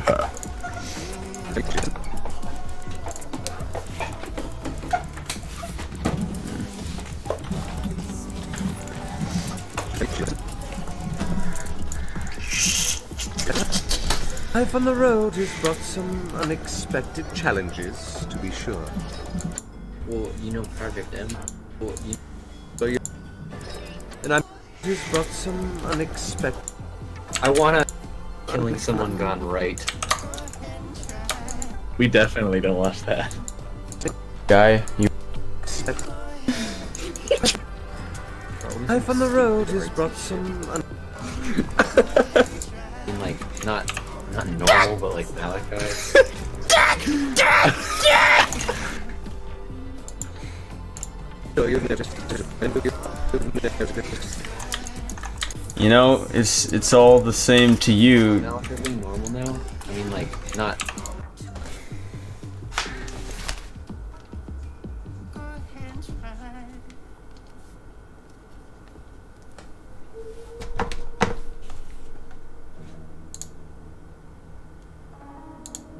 Life on the road has brought some unexpected challenges, to be sure. Well, you know Project M? Well, you... And I'm has brought some unexpected. I wanna... Killing someone gone right. We definitely don't watch that. Guy, you. Life on the road has brought some. Like, not normal, but like Malachi. You know, it's all the same to you. Malachi being normal now? I mean, like, not.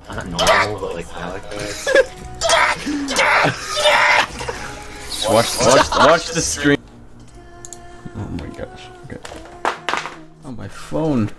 Not normal, but like Malachi. Watch the stream. Oh my gosh. Okay. Oh, my phone.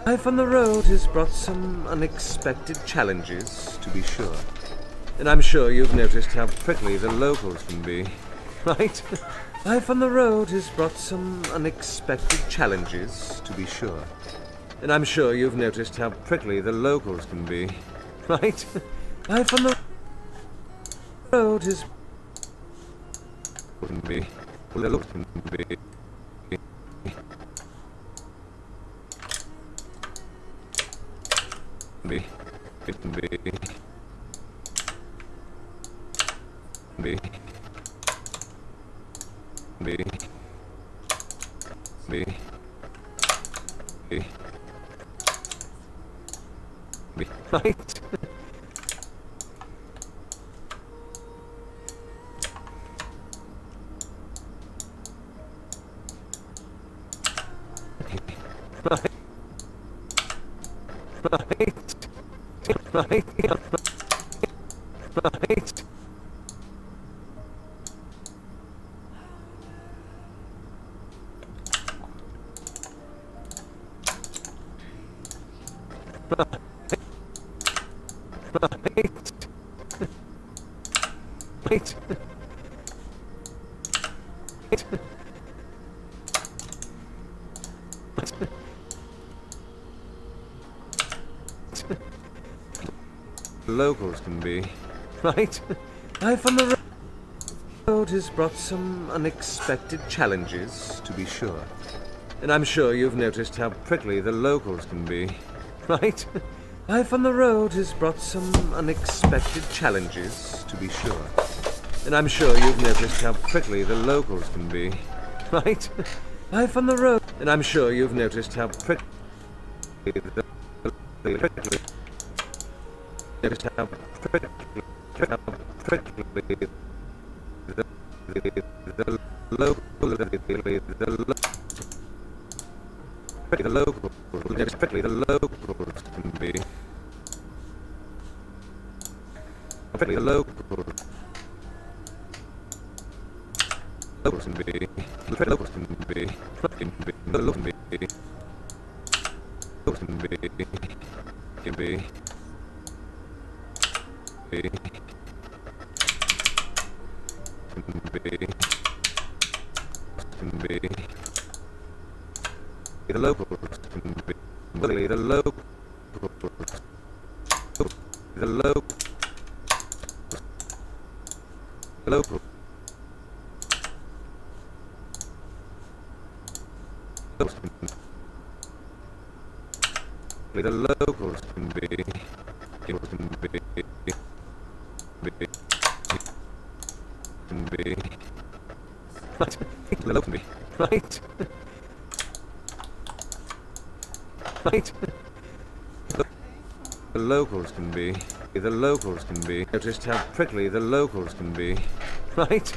Life on the road has brought some unexpected challenges, to be sure. And I'm sure you've noticed how prickly the locals can be, right? Life on the road has brought some unexpected challenges, to be sure. And I'm sure you've noticed how prickly the locals can be, right? Life on the road has can be. Right? Right? Right? Right? Locals can be, right? Life on the road has brought some unexpected challenges, to be sure. And I'm sure you've noticed how prickly the locals can be, right? Life on the road has brought some unexpected challenges, to be sure. And I'm sure you've noticed how prickly the locals can be, right? Life on the road. And I'm sure you've noticed how prickly the noticed how prickly the locals can be. Prickly the locals can be. Locals can be. Locals can be. Locals can be. Can be. The locals can be. Willie, the locals. The local. Local. The locals can be. Can be. be. Right. The locals can be. Right. Right. The locals can be. The locals can be. Noticed how prickly the locals can be. Right.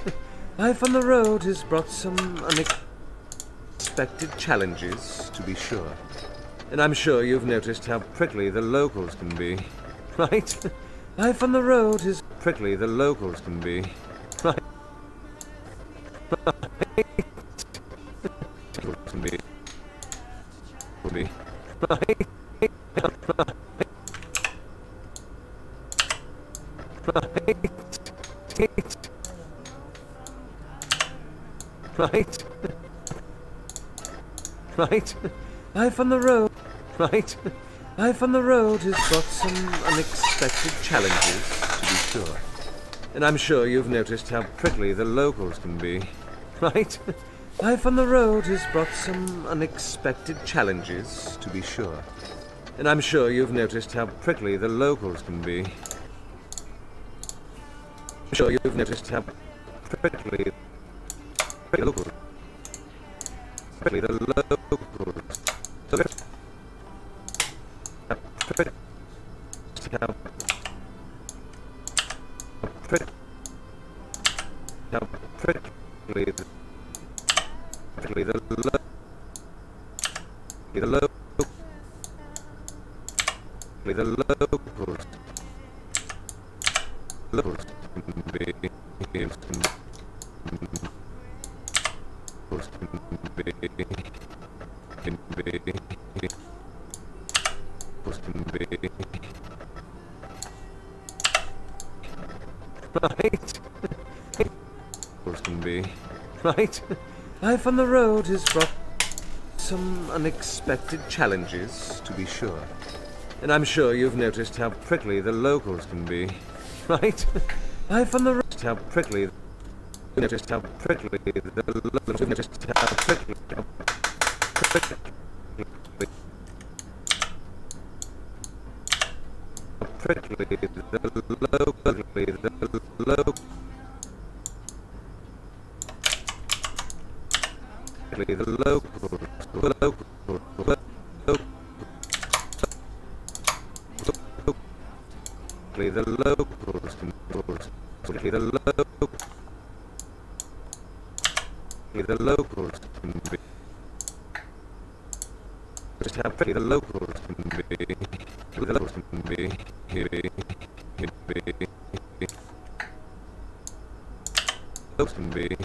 Life on the road has brought some unexpected challenges, to be sure. And I'm sure you've noticed how prickly the locals can be. Right? Life on the road is prickly the locals can be. Right? Can be. Will be. Right? Right? Right? Life on the road. Right? Life on the road has brought some unexpected challenges, to be sure. And I'm sure you've noticed how prickly the locals can be. Right? Life on the road has brought some unexpected challenges, to be sure. And I'm sure you've noticed how prickly the locals can be. I'm sure you've noticed how prickly the locals. Prickly the locals. How prickly the locals can be. Right? Can be. Right? Life on the road has brought some unexpected challenges, to be sure. And I'm sure you've noticed how prickly the locals can be. Right? Life on the road. How prickly. Noticed how prickly the locals. Noticed how prickly. Prickly the locals. The locals. The locals can be. The locals can be. Just how pretty the locals can be. The locals can be. Locals can be.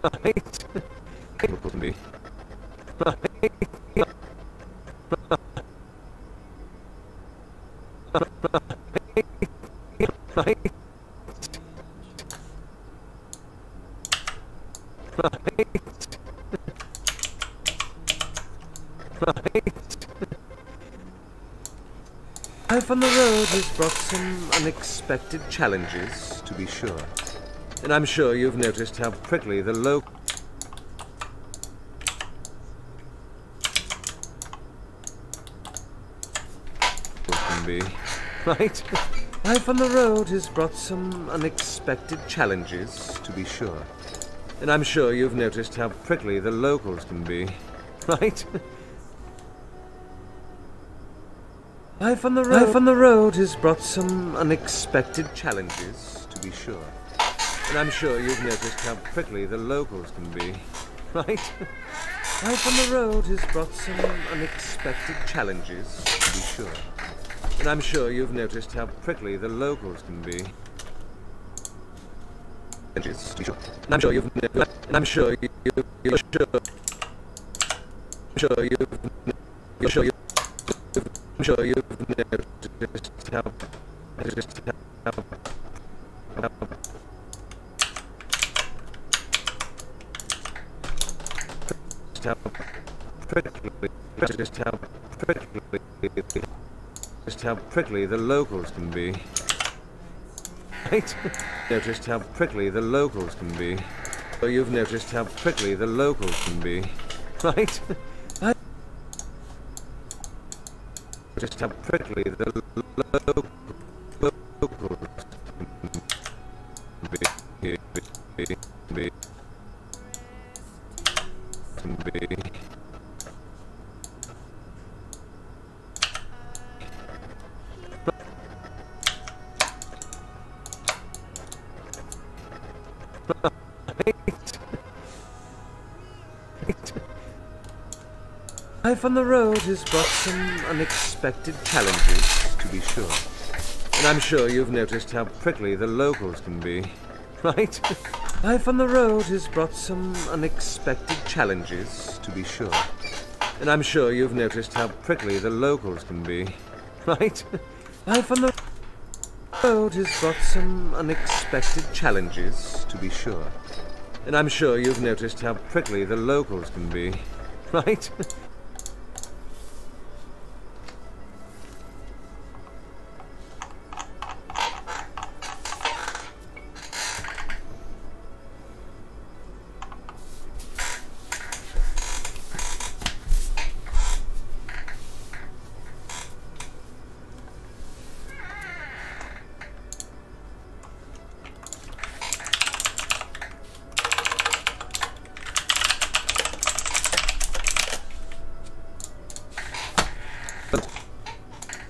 Right? Locals can be. Right? Right? Life on the road has brought some unexpected challenges, to be sure. And I'm sure you've noticed how prickly the locals can be. Right? Life on the road has brought some unexpected challenges, to be sure. And I'm sure you've noticed how prickly the locals can be. Right? Life on the road has brought some unexpected challenges, to be sure. And I'm sure you've noticed how prickly the locals can be. Right? Life on the road has brought some unexpected challenges, to be sure. And I'm sure you've noticed how prickly the locals can be. And I'm sure you've noticed how prickly the locals can be. Right? Noticed how prickly the locals can be. So you've noticed how prickly the locals can be. Right? Just how prickly the locals can be. Life on the road has brought some unexpected challenges, to be sure. And I'm sure you've noticed how prickly the locals can be, right? Life on the road has brought some unexpected challenges, to be sure. And I'm sure you've noticed how prickly the locals can be, right? Life on the road has brought some unexpected challenges, to be sure. And I'm sure you've noticed how prickly the locals can be, right?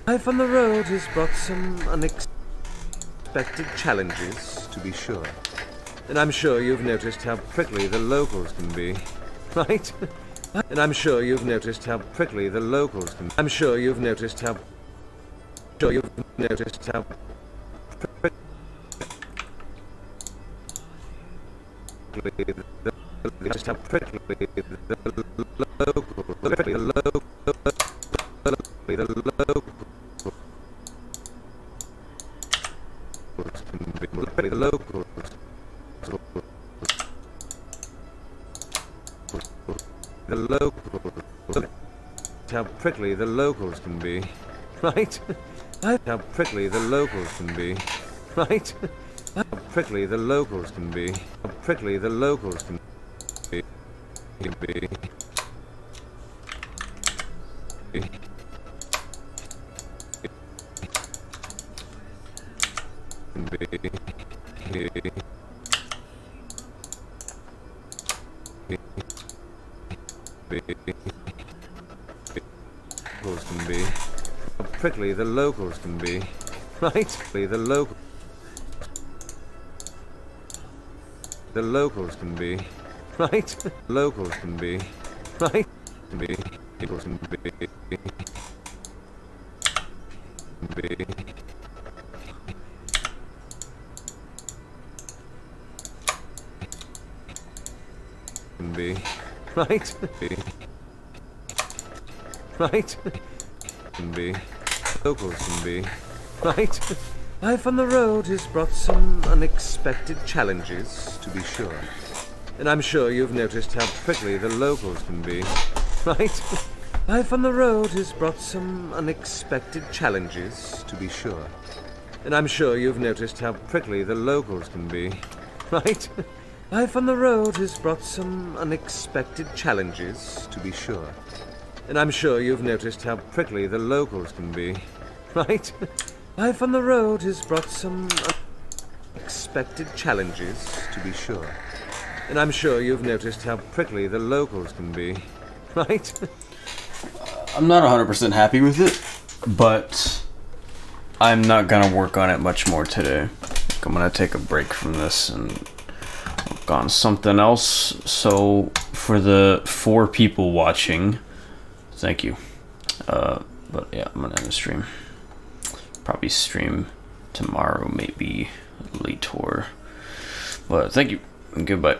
Life on the road has brought some unexpected challenges, to be sure. And I'm sure you've noticed how prickly the locals can be, right? And I'm sure you've noticed how prickly the locals can be. I'm sure you've noticed how... Sure you've noticed how... Just how prickly the locals... The locals... The locals. The locals. How prickly the locals can be, right? How prickly the locals can be, right? How prickly the locals can be. How prickly the locals can be. Locals can be. How prickly the locals can be, right? The locals can be, right? Locals can be, right? Locals can be. Can be, right? Right? Can be. Locals can be. Right? Life on the road has brought some unexpected challenges, to be sure. And I'm sure you've noticed how prickly the locals can be. Right? Life on the road has brought some unexpected challenges, to be sure. And I'm sure you've noticed how prickly the locals can be. Right? Life on the road has brought some unexpected challenges, to be sure. And I'm sure you've noticed how prickly the locals can be, right? Life on the road has brought some unexpected challenges, to be sure. And I'm sure you've noticed how prickly the locals can be, right? I'm not 100% happy with it, but I'm not gonna work on it much more today. I'm gonna take a break from this and work on something else. So for the 4 people watching, thank you. But yeah, I'm gonna end the stream. Probably stream tomorrow, maybe later. But thank you and goodbye.